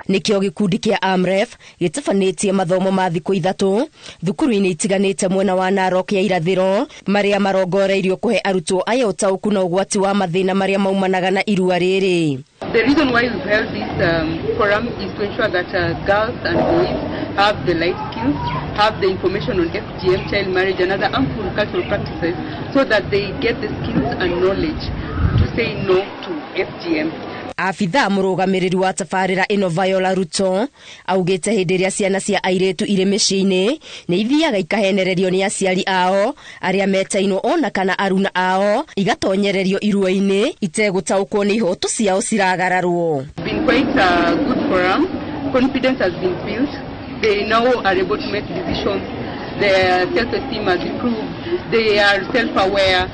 Nikio gikundi kia AMREF gitafanĩtie mathomo ma thikũ 3 thukuru-inĩ itiganĩte mwena wa Narok ya irathĩro maria marongoreirio kuhe arutwo aya ũtaũku na ũgwati wa mathĩna maria maumanaga na irua rĩrĩ. The reason why we've held this forum is to ensure that girls and boys have the life skills, have the information on FGM, child marriage and other harmful cultural practices so that they get the skills and knowledge to say no to FGM. Afitha murugamiriri wa tabarira ino Viola Ruto augite hindi ria ciana cia airetu ire micii-ini ni ithiaga ikahenererio ni aciari ao aria metainwo ona kana aruna ao igatonyererio irua-ini itegutaukwo ni ihoto ciao ciragararwo. Been quite a good forum. Confidence has been built. They now are able to make decisions. Their self-esteem has improved. They are self-aware.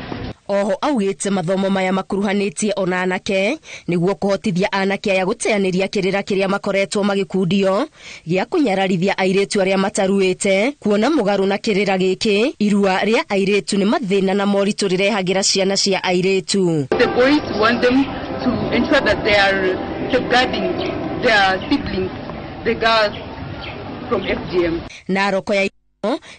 Oho augite mathomo maya makuruhanitie ona anake niguo kuhotithia anake aya guteaniria kirira kiria makoretwo magikundio gia kunyararithia airetu aria mataruite kuona mugaru na kirira giki irua ria airetu ni mathina na moritu rirehagira ciana cia airetu. The boys want them to ensure that they are safeguarding their siblings, the girls, from FGM. Naroko ya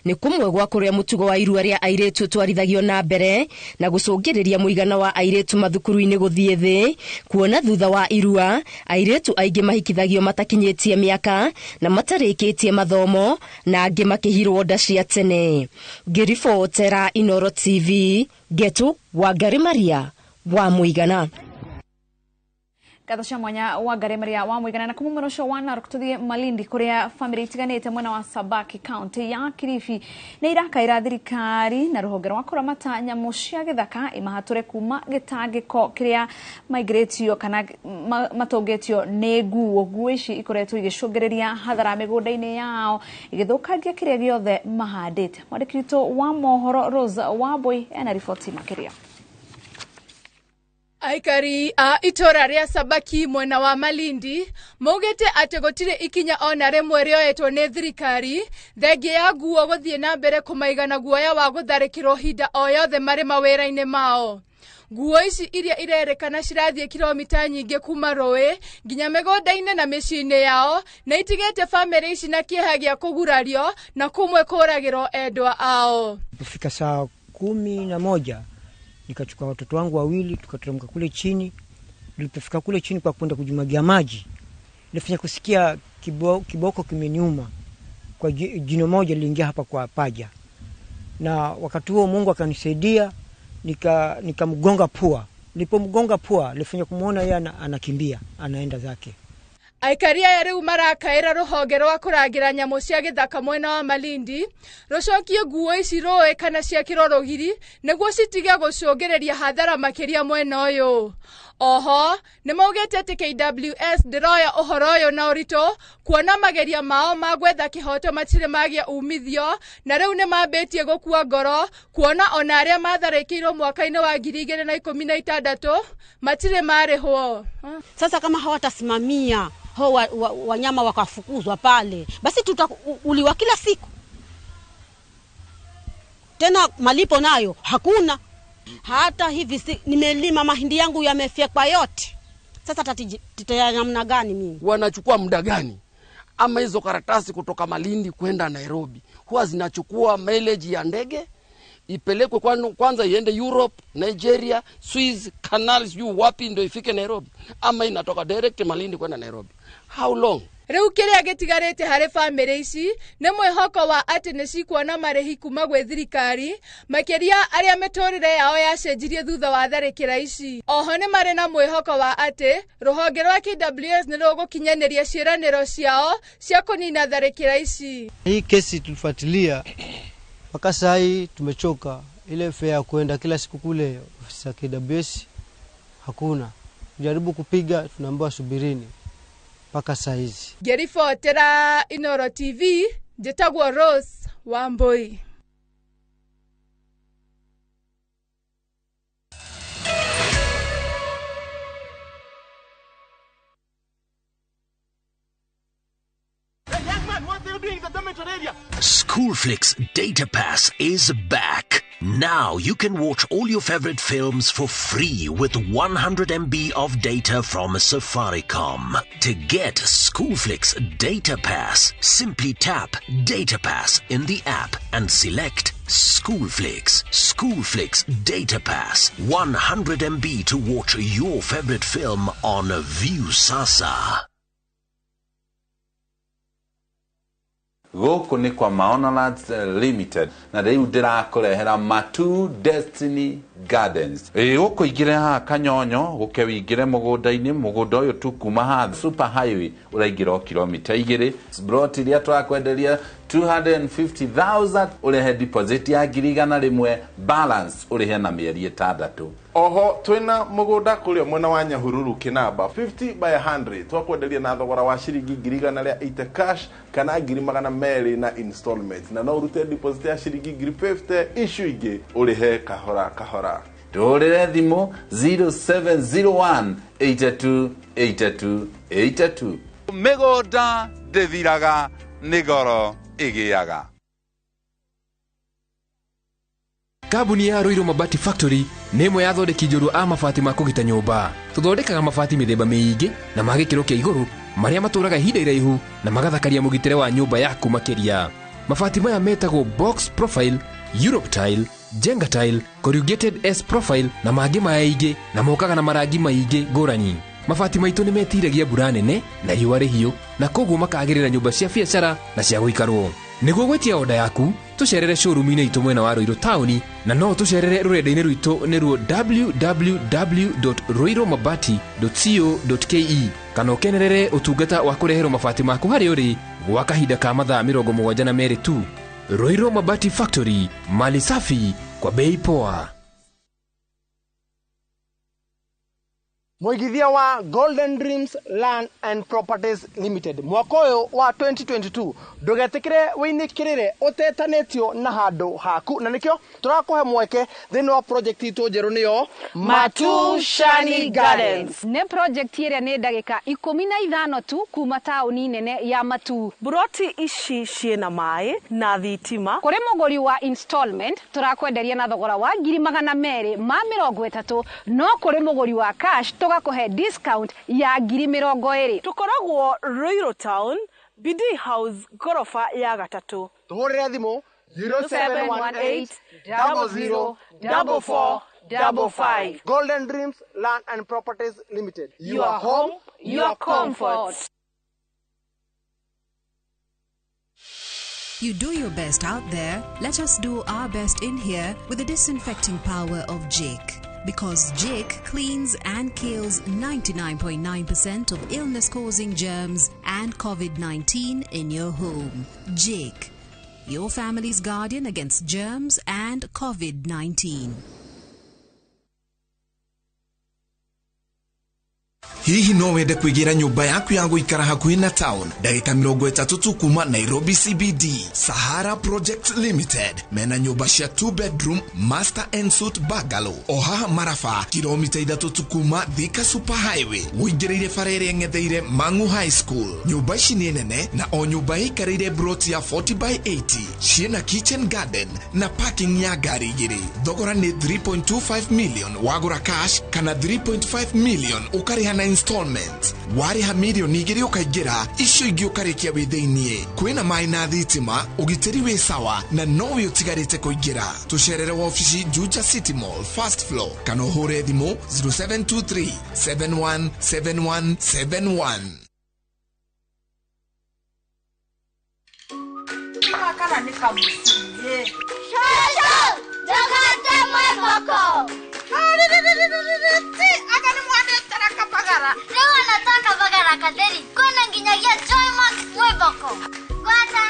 ni kumwe gwa kuria mutugo wa irua ria airetu twarithagio na mbere na gucungiriria muigana wa airetu mathukuru-ini guthie thi kuona thutha wa irua airetu aingi mahikithagio matakinyitie miaka na matarikitie mathomo na angi makihirwo nda cia tene. Ngiribotera Inoro TV Getu Wangari Maria wa Muigana. Kathosha mwanya Wangari Maria wa Muigana na kuma murosho wa Narok tuthie Malindi kuria family itiganite mwena wa Sabaki county ya Kilifi na irakaira thirikari na ruhonge rwa kuramata nyamu cia githaka imahature kuma gitangiko kiria migratio kana matogetio ni nguo ici ikoretwo igicungereria hathara migunda-ini yao igithukangia kiria giothe mahandite. Mwandikito wa mohoro Rose Wambui ena ripoti makiria. Aikari itora ria Sabaki mwena wa Malindi maugite ati gutire ikinya ona rimwe rioetwo ni thirikari thengia ya nguo guthie na mbere kumaigana guoya wa gutharikirwo hinda o yothe mari mawira-ini mao. Nguo ici iria irerekana cirathie kilomita nyingi kuma Rũĩ nginya mĩgũnda-inĩ na mĩciĩ-inĩ yao na itigete family ici na kieha gia kugurario na kumwe kuragirwo endwa ao. Kufika saa 11 nikachukua watoto wangu wawili tukateremka kule chini. Nilipofika kule chini kwa kwenda kujimagia maji nilifanya kusikia kiboko kimeniuma kwa jino moja liliingia hapa kwa paja, na wakati huo Mungu akanisaidia nikamgonga pua. Nilipomgonga pua nilifanya kumuona yeye anakimbia anaenda zake. Aikaria ya riu marakaira ruhonge rwa kuragira nyamu cia githaka mwena wa Malindi rucokie nguo ici Rũĩ kana cia kirorogiri niguo citige gucungereria hathara makiria mwena uyu. Oho ni maugite ati KWS ndiroya uhoro uyu na urito kuona mageria mao magwetha kihoto matire magia umithio na riu ni mambitie gukua ngoro kuona ona aria matharikirwo mwaka-ini wa 2016 matire marihwo. Sasa kama hawatasimamia wanyama wakafukuzwa pale, basi tutauliwa kila siku. Tena malipo nayo hakuna. Hata hivi nimelima mahindi yangu yamefyekwa yote. Sasa tataya namna gani mimi? Wanachukua muda gani? Ama hizo karatasi kutoka Malindi kwenda Nairobi huwa zinachukua mileage ya ndege ipelekwe kwanza iende Europe, Nigeria, Swiss, canals wapi ndio ifike Nairobi, ama inatoka direct Malindi kwenda Nairobi? How long? Riu kiria gitigarite hari family ici ni mwihoko wa ati ni cikuona marihi kuma gwe thirikari makiria aria miturire yao yacenjirie thutha wa tharikira ici. Oho ni mari na mwihoko wa ati ruhonge rwa KWS ni rugukinyaniria ciiraniro ciao cia kunina tharikira ici. Hii kesi tulifuatilia mpaka sasa tumechoka. Ile fare ya kwenda kila siku kule ofisi ya KWS hakuna. Jaribu kupiga tunaambiwa subirini mpaka saa hizi. Gerifotera Inoro TV, Jetagwa Rose Wamboi. Schoolflix Data Pass is back. Now you can watch all your favorite films for free with 100 MB of data from Safaricom. To get Schoolflix Data Pass, simply tap Data Pass in the app and select Schoolflix. Schoolflix Data Pass. 100 MB to watch your favorite film on View Sasa. Goko ni kwa Maonalands Limited na rĩu ndĩrakũrehera Matu Destiny Gardens. Goko igire ha Kanyonyo guke wigire mugunda-ini mugunda uyu tu kuma ha Super Highway uraigiro kilomita 2. Plot iria twakwenderia 250,000 urehe deposit ya girigana rimwe, balance urehe na mieri 6. Oho twina mugunda kurio mwena wa Nyahururu Kinamba 50 by 100 twakwenderia na thogora wa shiringi girigana ria 8 cash kana ngiri magana meri na installment na no urute deposit ya shiringi ngiri 50 issue ingi urehe kahora kahora. Turire thimu 0701 82 82 82. Migunda ndithiraga nigoro igiaga. Kabuni ya Roiro Mabati Factory nemo yathondeki njorua a mabati ma kugita nyumba. Tuthondekaga mabati mithemba miingi na magikiro kia iguru maria maturaga ihinda iraihu na magathakaria mugitire wa nyumba yaku makiria. Mabati maya metagwo box profile, Europe tile, Jenga tile, corrugated S profile na mangi maingi na mokaga na marangi maingi ngurani. Mabati maitu ni metiragia mbura nene na riũa rĩhiũ na koguo makagĩrĩra nyũmba cia biacara na cia gũikarwo. Nĩguo gwetia oda yaku tucerere showroom-inĩ itũ mwena wa Roiro Town na no tucerere rũrenda-inĩ rwitũ nĩruo www.roiromabati.co.ke kana ũkenerere ũtungata wa kũreherwo mabati maku harĩ ũrĩ gwa kahinda ka mathaa 72 tu. Roiro Mabati Factory, mali safi kwa bei poa. Mwigithia wa Golden Dreams Land and Properties Limited mwaka uyu wa 2022 ndugetikire winikirire utetanitio na handu haku na nikio turakuhe mweke thini wa project itu njeru niyo Matu Shani Gardens. Ne project iria ni ndagika 15 tu kuma tauni nene ya Matu. Broti ici ciena mai na thitima. Kuri muguri wa installment turakwenderia na thogora wa 230 no kuri muguri wa cash tugakuhe discount ya 20. Tukoragwo Roiro Town, BD House gorofa ya 3. Tuhurire thimu 0718 004455. Golden Dreams Land and Properties Limited. Your home, your comfort. You do your best out there. Let us do our best in here with the disinfecting power of Jake. Because Jake cleans and kills 99.9% of illness-causing germs and COVID-19 in your home. Jake, your family's guardian against germs and COVID-19. Hihi no wende kuigira nyumba yaku ya guikara hakuhi na town ndagika 30 tu kuma Nairobi CBD. Sahara Project Limited mena nyumba cia 2 bedroom master and suite bungalow oha marafa kilomita 3 tu kuma Thika Super Highway uingirire farere ngetheire Mangu High School. Nyumba ici ni nene na o nyumba ikarire broti ya 40 by 80 ciena kitchen garden na parking ya gari igiri. Thogora ni 3.25 million wagura cash kana 3.5 million ukariha na installment. Wariha milioni igiri ukaingira icio ingi ukarikia witheinie. Kwina mai na thitima ugitiri wi sawa na nowe utigarite kuingira. Tucerere wa ofisi Juja City Mall first floor kana uhure thimu 0723 717171. Kana nikamusiye. Shosho, ndokate mweboko. Agani mwane taraka pagara. Leo nataka pagara kaderi. Kwenda nginyagia Joy Max mweboko. Kwata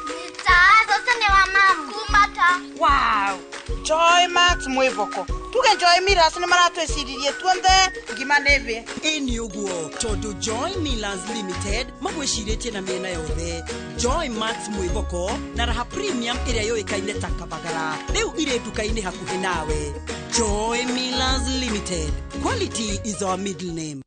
nitaazo sene wa mamu. Kumata. Wow. Joy Max Mwivoko. Tuge Joy Milas ni maratweciririe tuonde ngima neve. Eni uguo tondu Joy Millers Limited magwiciritie na miena yothe. Joy Max Mwivoko na raha premium iria yoikaine ta kabagara. Riu ire duka-ini hakuhi nawe. Joy Millers Limited. Quality is our middle name.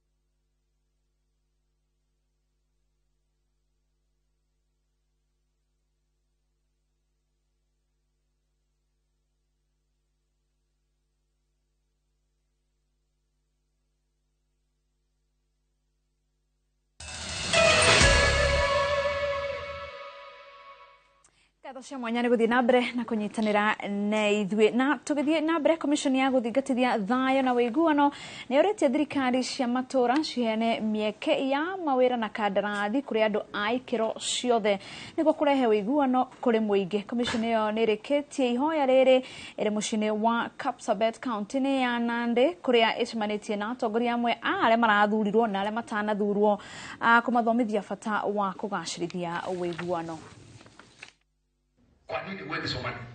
Cia mwanya nĩ gũthiĩ na mbere na kũnyitanĩra na ithuĩ na tũgĩthiĩ na mbere komishoni ya gũthingatithia thayo na wĩiguano nĩ yũrĩtie thirikari cia matũra ciheane mĩeke ya mawĩra na kandarathi kũrĩ andũ a ikĩro ciothe nĩguo kũrehe wĩiguano kũrĩ mũingĩ. Komishoni ĩyo nĩ ĩrĩkĩtie ihoya rĩrĩ ĩrĩ mũciĩ-inĩ wa Kapsabet kaunti-inĩ ya Nandi kũrĩa ĩcemanĩtie na atongoria amwe a arĩa marathurirwo na arĩa matanathurwo kũmathomithia bata wa kũgacĩrithia wĩiguano.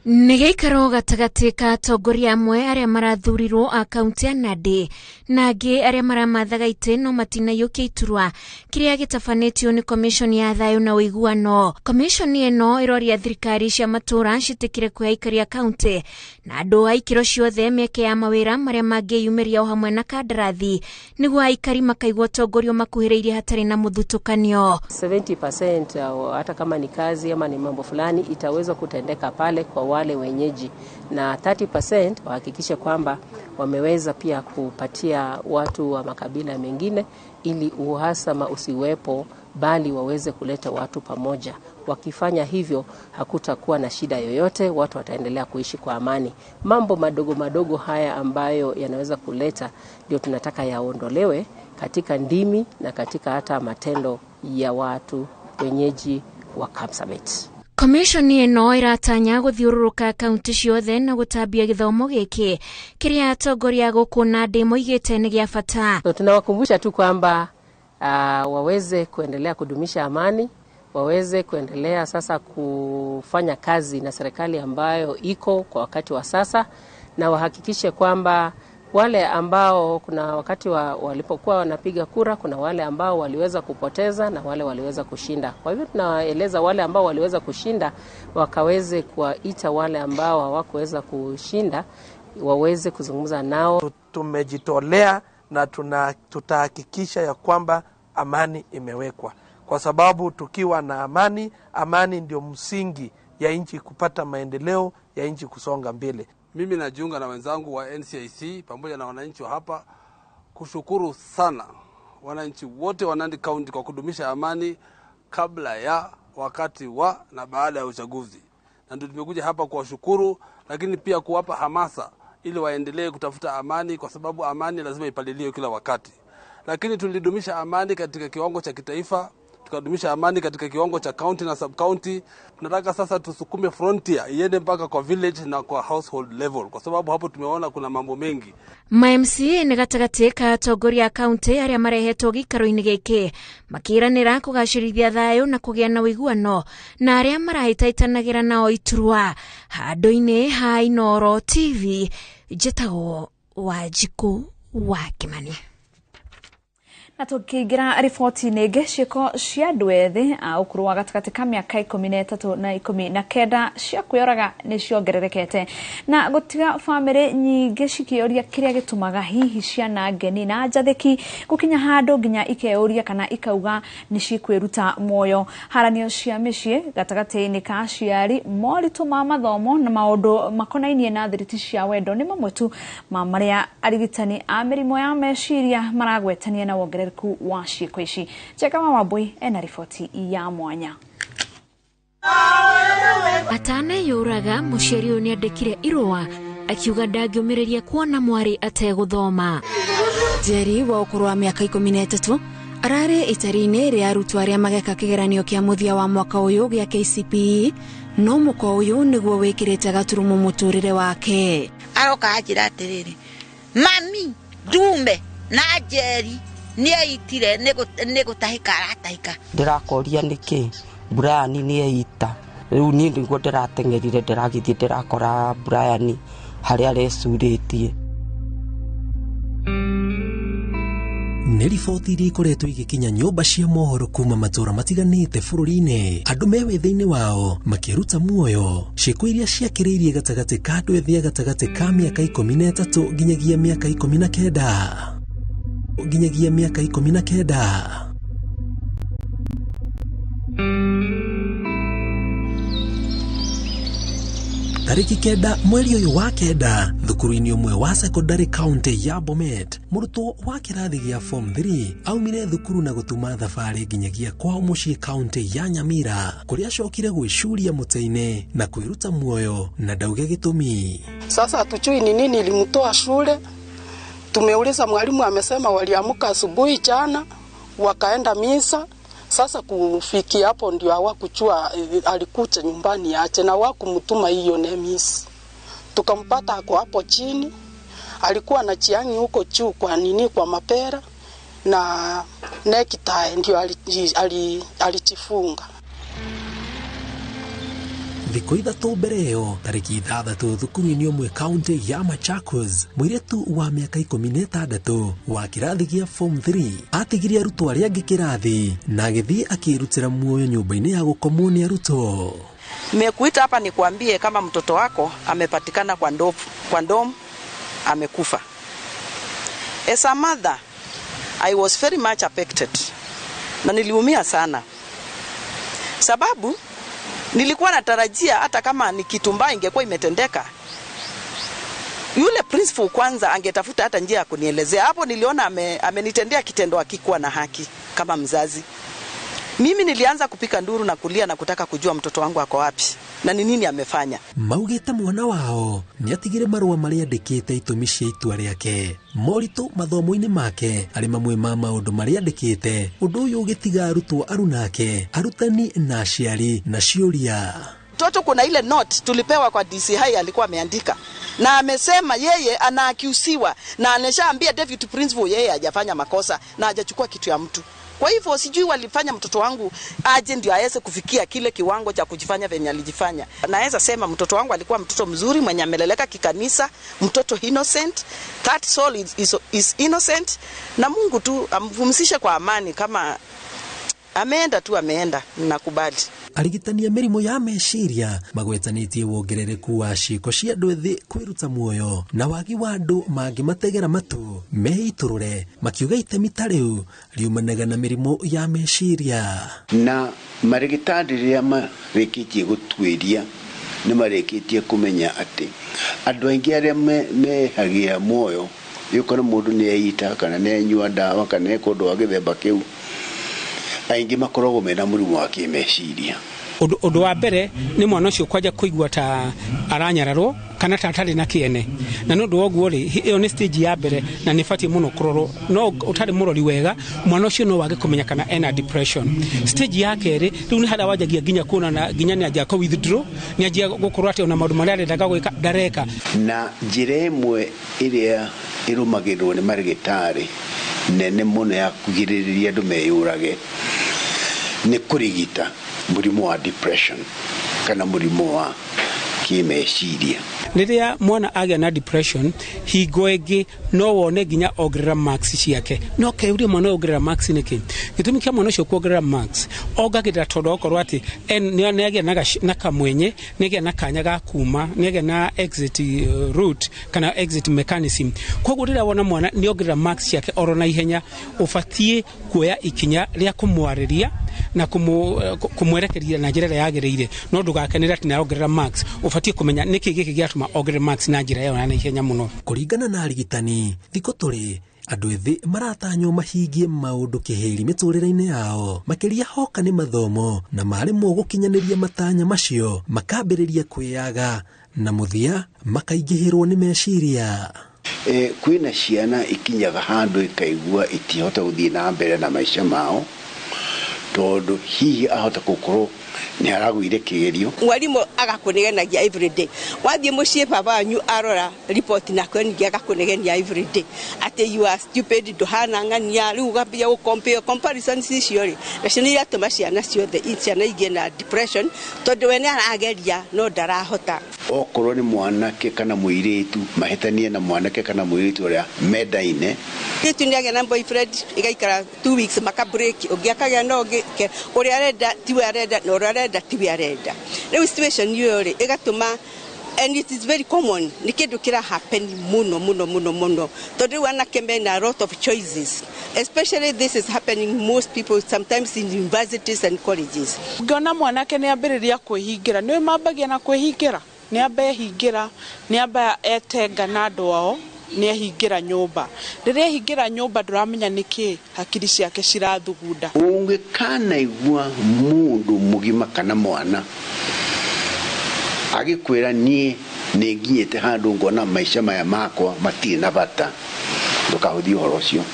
Nĩ gĩikaro gatagatĩ ka atongoria amwe arĩa marathurirwo a kaunti ya Nandi na angĩ arĩa maramathaga itĩ no matinaiyũkia iturwa kĩrĩa gĩtabanĩtio nĩ komishoni ya thayo na wĩiguano. Komishoni ĩno ĩroria thirikari cia matũra ciĩtĩkĩre kuoya aikari a kaunti na andũ a ikĩro ciothe mĩeke ya mawĩra marĩa mangĩyumĩria o hamwe na kandarathi nĩguo aikari makaigua ũtongoria makuhĩrĩirie hatarĩ na mũthutũkanio. 70% hata kama ni kazi ama ni mambo fulani itaweza kutendeka pale kwa wale wenyeji, na 30% wahakikishe kwamba wameweza pia kupatia watu wa makabila mengine ili uhasama usiwepo, bali waweze kuleta watu pamoja. Wakifanya hivyo hakutakuwa na shida yoyote, watu wataendelea kuishi kwa amani. Mambo madogo madogo haya ambayo yanaweza kuleta ndio tunataka yaondolewe katika ndimi na katika hata matendo ya watu wenyeji wa Kapsabet. Komishoni ĩno ĩratanya gũthiũrũrũka kaunti ciothe na gũtambia gĩthomo gĩkĩ kĩrĩa atongoria gũkũ Nandi moigĩte nĩ gĩa bata. Tunawakumbusha tu kwamba waweze kuendelea kudumisha amani, waweze kuendelea sasa kufanya kazi na serikali ambayo iko kwa wakati wa sasa, na wahakikishe kwamba wale ambao kuna wakati walipokuwa wanapiga kura, kuna wale ambao waliweza kupoteza na wale waliweza kushinda. Kwa hivyo tunaeleza wale ambao waliweza kushinda wakaweze kuwaita wale ambao hawakuweza kushinda waweze kuzungumza nao. Tumejitolea na tutahakikisha ya kwamba amani imewekwa, kwa sababu tukiwa na amani, amani ndio msingi ya nchi kupata maendeleo, ya nchi kusonga mbele. Mimi najiunga na wenzangu wa NCIC pamoja na wananchi wa hapa kushukuru sana wananchi wote wa Nandi County kwa kudumisha amani kabla ya, wakati wa na baada ya uchaguzi. Na ndio tumekuja hapa kuwashukuru, lakini pia kuwapa hamasa ili waendelee kutafuta amani, kwa sababu amani lazima ipaliliwe kila wakati. Lakini tulidumisha amani katika kiwango cha kitaifa, tukadumisha amani katika kiwango cha county na sub county. Tunataka sasa tusukume frontier iende mpaka kwa village na kwa household level, kwa sababu hapo tumeona kuna mambo mengi. MMC nĩ gatagatĩ ka atongoria a kaunti arĩa marehetwo gĩikaro-inĩ gĩkĩ makĩranĩra kũgacĩrithia thayũ na kũgĩa na wĩiguano na arĩa marahĩtahĩtanagĩra nao iturwa. Handũ-inĩ ha Inooro TV, njĩtagwo Wanjikũ wa Kĩmani. Na tũkĩingĩra riboti-inĩ ĩngĩ, ciĩko cia andũ ethĩ a ũkũrũ wa gatagatĩ ka mĩaka 13 na 19 cia kwĩyoraga nĩ ciongererekete na gũtiga bamĩrĩ nyingĩ cikĩũria kĩrĩa gĩtũmaga hihi ciana ngeni na njathĩki gũkinya handũ nginya ikeyũria kana ikauga nĩ cikwĩruta muoyo. Haranio cia mĩciĩ gatagatĩ-inĩ ka aciari, moritũ ma mathomo na maũndũ makonainie na thiriti cia wendo nĩ mamwe tu ma marĩa arigitani a mĩrimũ ya meciria maragwetania na wongerereku wa ciĩko ici. Cheka Mama Boy ena riboti ya mwanya. Ataneyũraga mũciari ũyũ nĩandĩkire irũa akiuga ndangĩũmĩrĩria kuona mwarĩ ategũthoma. Jerry wa ũkũrũ wa mĩaka 13 ararĩ itari-inĩ rĩa arutwo arĩa mageka kĩgeranio kĩa mũthia wa mwaka ũyũ gĩa KCPE, no mũko ũyũ nĩguo wĩkĩrĩte gaturumo mũtũrĩre wake. Aroka ajira atĩrĩrĩ, mami ndume na Jerry nĩaitire nĩgũtahĩka aratahĩka. Ndĩrakoria nĩkĩ Brian nĩaita, rĩu niĩ nĩguo ndĩrateng'erire ndĩragĩthiĩ ndĩrakora Brian haria recurĩtie. Nĩ riboti iria ikoretwo igĩkinya nyũmba cia mohoro kuma matũra matiganĩte bũrũri-inĩ, andũ me wĩthĩ-inĩ wao makĩruta muoyo. Ciĩko iria ciakĩrĩirie gatagatĩ ka andũ ethĩ gatagatĩ ka mĩaka 13 nginyagia mĩaka 19. Tariki 9 mweri ũyũ wa 9, thukuru-inĩ ũmwe wa secondary county ya Bomet, mũrutwo wa kĩrathi gĩa form 3 aumire thukuru na gũtuma thabarĩ nginyagia kwao mũciĩ county ya Nyamira, kũrĩa acokire gwĩcuria mũtĩ-inĩ na kwĩruta muoyo na ndauge gĩtũmi. Sasa hatujui ni nini ilimtoa shule. Tumeuliza mwalimu, amesema waliamka asubuhi jana wakaenda misa. Sasa kufikia hapo ndio hawakujua alikuja nyumbani ache na wakumtuma hiyo nemisi. Tukampata ako hapo chini, alikuwa na chiangi huko juu kwa mapera na necktie ndio alichifunga. Thikũ ithatũ mbere ĩyo, tariki 6 thukuru-inĩ ũmwe kaunti ya Machakos, mũirĩtu wa mĩaka 16 wa kĩrathi gĩa form 3 atigire arutwo arĩa angĩ kĩrathi na agĩthiĩ akĩrutĩra muoyo nyũmba-inĩ ya gũkomwo nĩ arutwo. Nimekuita hapa nikuambie kama mtoto wako amepatikana kwa ndom amekufa. As a mother, I was very much affected. Na niliumia sana. Sababu nilikuwa natarajia hata kama ni kitu mbaya ingekuwa imetendeka, yule principal kwanza angetafuta hata njia ya kunielezea. Hapo niliona amenitendea kitendo hakikuwa na haki kama mzazi. Mimi nilianza kupika nduru na kulia na kutaka kujua mtoto wangu ako wapi na ni nini amefanya. Maugĩte mwana wao nĩatigire marũa marĩa andĩkĩte itũmi cia itua rĩake. Moritũ mathomo-inĩ make arĩ mamwe ma maũndũ marĩa andĩkĩte. Ũndũ ũyũ ũgĩtiga arutwo arunake, arutani na aciari na ciũria. Mtoto kuna ile note tulipewa kwa DCI alikuwa ameandika na amesema yeye anaakiusiwa na aneshaambia David Principal yeye hajafanya makosa na hajachukua kitu ya mtu. Kwa hivyo sijui walifanya mtoto wangu aje ndio aweze kufikia kile kiwango cha kujifanya venye alijifanya. Naweza sema mtoto wangu alikuwa mtoto mzuri mwenye ameleleka kikanisa, mtoto innocent, that soul is innocent, na Mungu tu amvumsishe kwa amani. Kama ameenda tu ameenda, nakubali. Arigitania mĩrimũ ya meciria magwetanĩtie wongerereku wa ciĩko cia andũ ethĩ kwĩruta muoyo na wagi wa andũ mangĩmategera matũ meitũrũre, makiuga itemi ta rĩu riumanaga na mĩrimũ ya meciria. Na marigitari rĩrĩa marĩkĩtie gũtuĩria nĩ marĩkĩtie kũmenya atĩ andũ aingĩ arĩa mehagia muoyo, yũkora mũndũ nĩeita kana nĩenyua ndawa kana ekũndũ wa gĩthemba kĩu, aingi makoragwo mena mũrimũ wa kĩmeciria. Ũndũ wa mbere nĩ mwana ũcio kwaja kũigua ta aranyararwo kana ta atarĩ na kĩene, na nĩ ũndũ woguo rĩ, ĩyo nĩ stage ya mbere na nĩ batiĩ mũno kũrorwo. No ũtarĩ mũrori wega, mwana ũcio no wage kũmenya kana ena depression. Stage ya kerĩ rĩu nĩ harĩa wajagia nginya kuona na nginya nĩ anjia kũ withdraw, nĩ anjia gũkorwo atĩ ona maũndũ marĩa arendaga gwĩka ndareka. Na njĩra ĩmwe ĩrĩa ĩrũmagĩrĩrwo nĩ marigitari nene mũno ya kũgirĩrĩria andũ meyũrage nĩ kũrigita mũrimũ wa depression kana mũrimũ wa kĩmeciria. Rĩrĩa mwana agĩa na depression, hingo ĩngĩ no wone nginya ongerera marks ciake. No keuria mwana ongerera marks nĩkĩ? Gĩtũmi kĩa mwana ũcio kuongerera marks ongagĩrĩra tondũ okorwo atĩ nĩagĩa na kamwenye, nĩagĩa na kanya ga kuma, nĩagĩa na exit route kana exit mechanism. Koguo rĩrĩa wona mwana nĩongerera marks ciake oro na ihenya, ũbatiĩ kuoya ikinya rĩa kũmwarĩria na kumwerekeria na njĩra ĩrĩa yagĩrĩire. No ndũgakenere atĩ nĩarongerera marks, ũbatiĩ kũmenya nĩkĩ gĩkĩ gĩatũma ongerere marks na njĩra ĩyo na ihenya mũno. Kũringana na arigitani, thikũ tũrĩ andũ ethĩ maratanywo mahingie maũndũ kĩhĩri mĩtũrĩre-inĩ yao, makĩria hoka nĩ mathomo, na maremwo gũkinyanĩria matanya macio makambĩrĩria kwĩyaga na mũthia makaingĩhĩrwo nĩ meciria. Kwĩna ciana ikinyaga handũ ikaigua itihota gũthiĩ na mbere na maica mao tondũ hihi ahota gũkorwo nĩ aragũire kĩgerio. Mwalimu agakũnegenagia every day. Wathiĩ mũciĩ baba wanyu arora report na kwengia agakũnegenia every day. Ate you are stupid, ndũhana ng'ania, rĩu ũgambia gũcompare comparisons icio rĩ. Nacio nĩ iratũma ciana ciothe ciana igĩe na depression tondũ we nĩ arageria no ndarahota. okorwo ni mwanake kana muiritu mahitanie na mwanake kana muiritu uria mendaine kitu ni agena boyfriend igaikara 2 weeks maka break ugiakaga no uria arenda tiwe arenda no uria arenda tiwe arenda rĩu situation yori igatuma, and it is very common ni kindu kira happen muno tondu wanake mena a lot of choices, especially this is happening most people sometimes in universities and colleges. Ngona mwanake ni ambiriria kwihingira ni mambagia na kwihingira ni ambe hingira ni amba etenga na andu ao ni ehingira nyumba riria ehingira nyumba nduramenya niki hakiri ciake cirathugunda. Ungikana igua mundu mugima kana mwana agikwira nie ni nginyete handu ngona maisha maya makwa matire na bata ndukahuthi uhoro ucio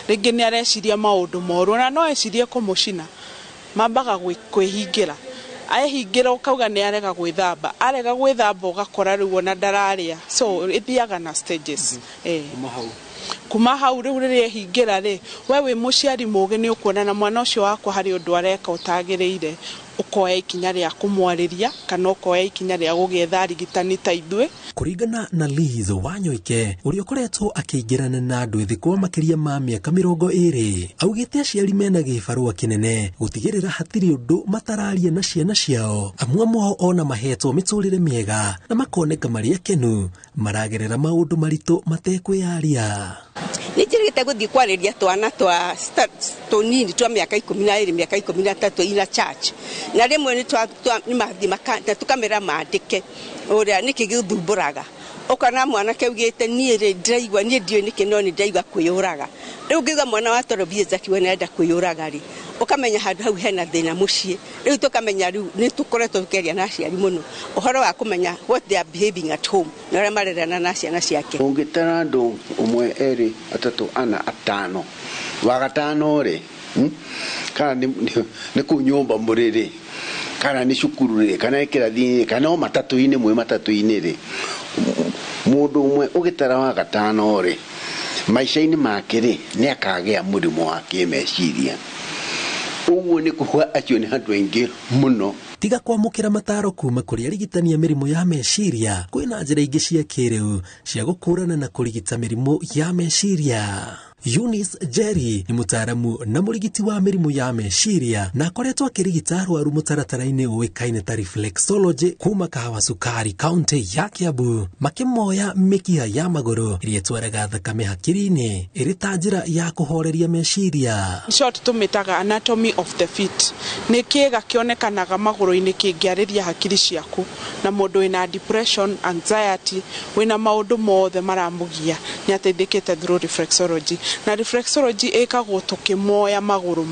ringi ni areciria maundu moru na no ecirie kumucina mambaga kwihingira ahingira ukauga ni arega gwithamba ugakora riu ona ndararia, so ithiaga na stages kuma hau riu riria ehingira ri we wi muciari mugi ni ukuona na mwana ucio wakwa hari undu areka utagiriire ukoya ikinya ria kumwariria kana ukoya ikinya ria gugietha arigitani ta ithue. Kuringana na Liz Wanyoike uria ukoretwo akiingirana na andu ethi kwa makiria ma miaka 20 augite aciari mena gibarua kinene gutigirira hatiri undu matararia na ciana ciao amwe mo ona mahetwo miturire miega na makoneka mari akenu maragerera maundu maritu matekwiaria. Nijirigite guthii kwariria twana twa nini twa miaka 12 miaka 13 ina church na rimwe ni mathi makanda tukamera maandike uria nikigithumburaga ukana mwana keugite nie ndiraigwa nie ndio niki no ni ndaigwa kwiyuraga riu ngiga mwana wa torobie zakiwe nenda kwiyuraga ri ukamenya handu hau hena thina mucii riu tukamenya riu ni tukoretwo tukeria na ciari muno uhoro wa kumenya what they are behaving at home na ria marerana na ciana ciake. Ungitara andu umwe eri atatu ana atano wa gatano ri kana ni kunyumba muriri kana ni cukuru ri kana ikirathi kana o matatu-ini mwe matatu-ini ri mundu umwe ugitara wa gatano ri maisha-ini make ri ni akagea murimu wa kimeciria uguo ni kuwa acio ni andu aingi muno. Tiga kwamukira mataro kuma kuri arigitania mirimu ya meciria kwina njira ingi cia kiriu cia gukurana na kurigita mirimu ya meciria. Eunice Jerry ni mutaaramu na murigiti wa mirimu ya meciria na akoretwo akirigita arwaru mutaratara-ini uikaine ta reflexology kuma Kahawa Sukari county ya Kiambu makimoya mikiha ya maguru iria twaraga thakame hakiri-ini iri ta njira ya kuhoreria meciria. Short tumitaga anatomy of the feet ni kiega kionekanaga maguru-ini kingiariria hakiri ciaku na mundu wina depression, anxiety, wina maundu mothe maramugia ni ateithikite through reflexology. Na reflexology ekagwo tukimoya maguru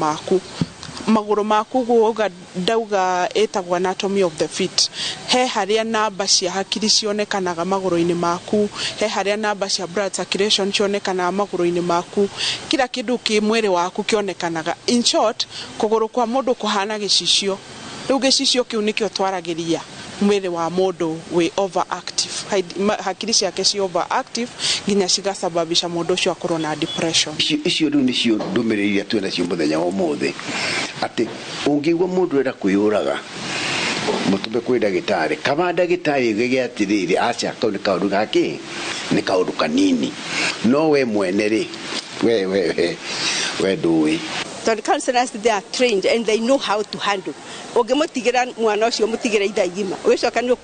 maku guoga ndauga etagwo anatomy of the feet. He haria namba cia hakiri cionekanaga maguru-ini maku, he haria namba cia blood circulation cionekanaga maguru-ini maku, kila kindu ki mwiri waku kionekanaga. In short, kuguru kwa mundu kuhana gicicio, riu gicicio kiu nikio twaragiria mwiri wa mundu we overactive, hakiri ciake ci overactive nginya cigasababisha mundu ucio akorwo na depression. Icio riu nicio ndumiriri twena cio muthenya wa mothe ati ungigwa mundu era kwiyuraga mutume kwi ndagitari kama ndagitari gege atiriri acha kau ni kaundu gake ni kaundu kanini no we mwene ri we ndui. The counselors, they are trained and they know how to handle. Ogemutigira mwana ucio mutigira idagima wicoka ni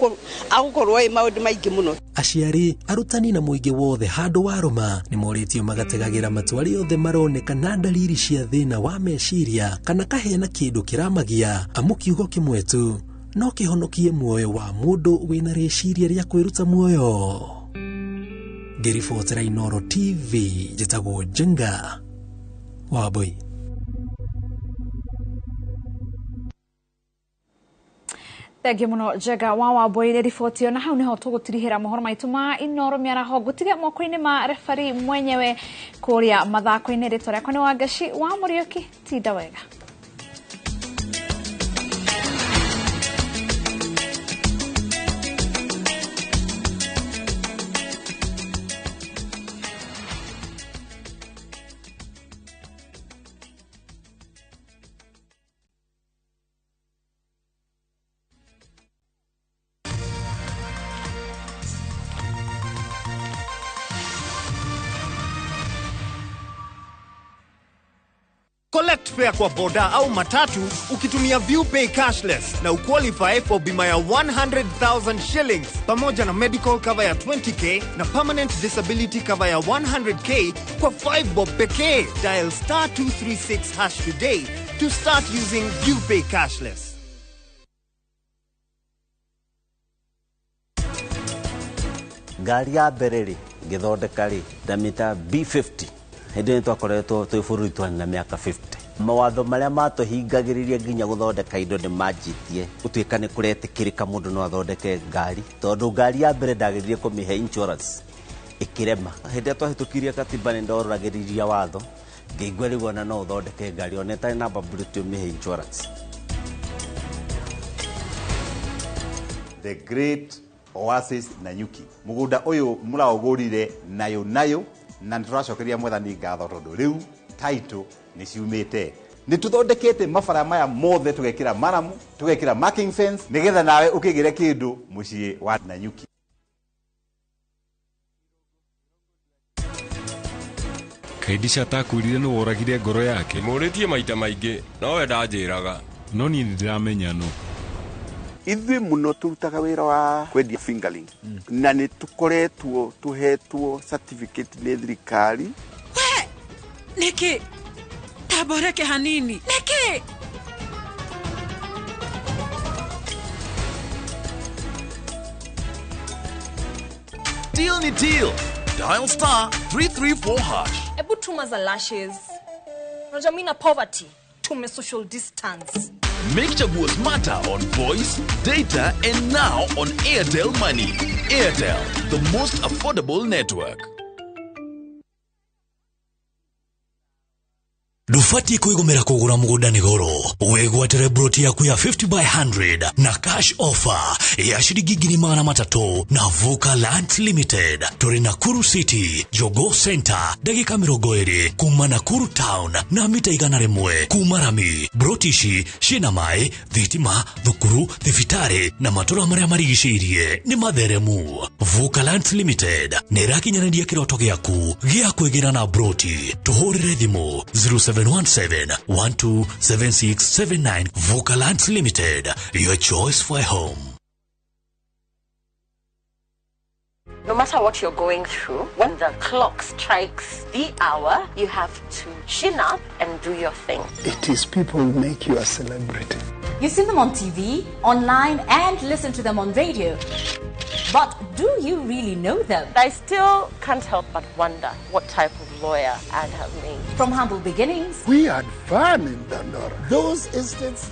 agukorwo maundu maingi muno. Aciari, arutani na muingi wothe handu waruma ni moritio magategagira matwari yothe maroneka na dalili cia thina wa meciria kana kahena kindu kiramagia amu kiugo kimwe tu no kihonokie muoyo wa mundu wina reciria ria kwiruta muoyo. Ngiribotera Inooro TV njitagwo Jenga Waboi. Thank you muno Jega wawa boire ripoti na hau niho tugutirihira mohoro maitu ma Inooro miaraho gutiga moko-ini ma refari mwenyewe kuria mathako-ini ritwa riakwa ni Wangaci wa Muriuki tinda wega. Collect fare kwa boda au matatu ukitumia ViewPay cashless na uqualify for bima ya 100,000 shillings pamoja na medical cover ya 20k na permanent disability cover ya 100k kwa 5 bob pekee. Dial *236# today to start using ViewPay cashless. Gari ya bereri githondeka ri ndamita B50 hindi ni twakoretwo twi bururi twa na miaka 50 mawatho maria matuhingagiriria nginya guthondeka indo ni majitie utuika ni kuretikirika mundu no athondeke ngari tondu ngari ya mbere ndagiririe kumihe insurance ikirema hindi twahitukirie katiba ni ndoragiriria watho ngĩigua rĩu ona no ũthondeke ngari ona ĩtarĩ na babuliti ũmĩhe insurance. The great Oasis Nanyuki mugunda uyu muraugurire nayo na turacokeria mwathani ngatho tondu riu title ni ciumite ni tuthondekete mabara maya mothe tugekira maramu tugekira marking fence nigetha nawe ukigire kindu mucii wa Nanyuki. Kaidisha takurire no woragire ngoro yake muritie maita maingi no we ndanjiraga no ni ndiramenya no ithui muno turutaga wira wa kwendia fingerling na ni tukoretwo tuhetwo certificate ni thirikari. We niki taboreke hanini niki Deal ni deal. Dial *334#. Ebu tuma za lashes. Unajua mimi na poverty. Tume social distance. Make chaguo smarter on voice, data, and now on Airtel Money. Airtel, the most affordable network. Dufati kuigomera kugura mugunda ni goro. Wegwatire broti yaku ya 50 by 100 na cash offer ya shilingi 300 na Vuka Land Limited. Turi Nakuru City, Jogo Center, dakika 20 kuma Nakuru Town na mita 100 kuma Rami. Brotishi shina mai thitima thukuru thifitare na matura maria marigicirie ni matheremu. Vuka Land Limited nirakinyanĩria kiroto giaku gia kwĩgira na broti. Tuhurire thimu 0717-127679. Vuka Lands Limited, your choice for a home. No matter what you're going through, when the clock strikes the hour, you have to chin up and do your thing. It is people who make you a celebrity. You see them on TV, online, and listen to them on radio. But do you really know them? I still can't help but wonder what type of lawyer I'd have made. From humble beginnings, we had fun in Dandora. Those instances,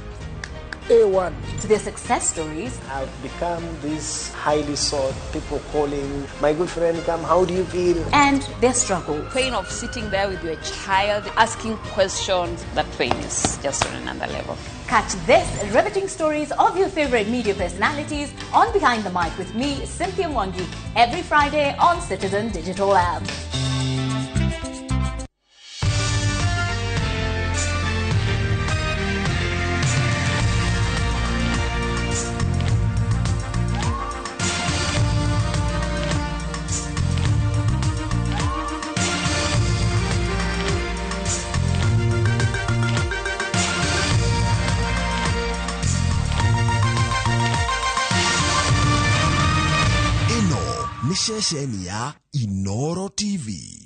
A1. To their success stories. I've become this highly sought, people calling, my good friend, come, how do you feel? And their struggle. Pain of sitting there with your child, asking questions, that pain is just on another level. Catch this riveting stories of your favorite media personalities on Behind the Mic with me, Cynthia Mwangi, every Friday on Citizen Digital App. Shesheni ya Inoro TV.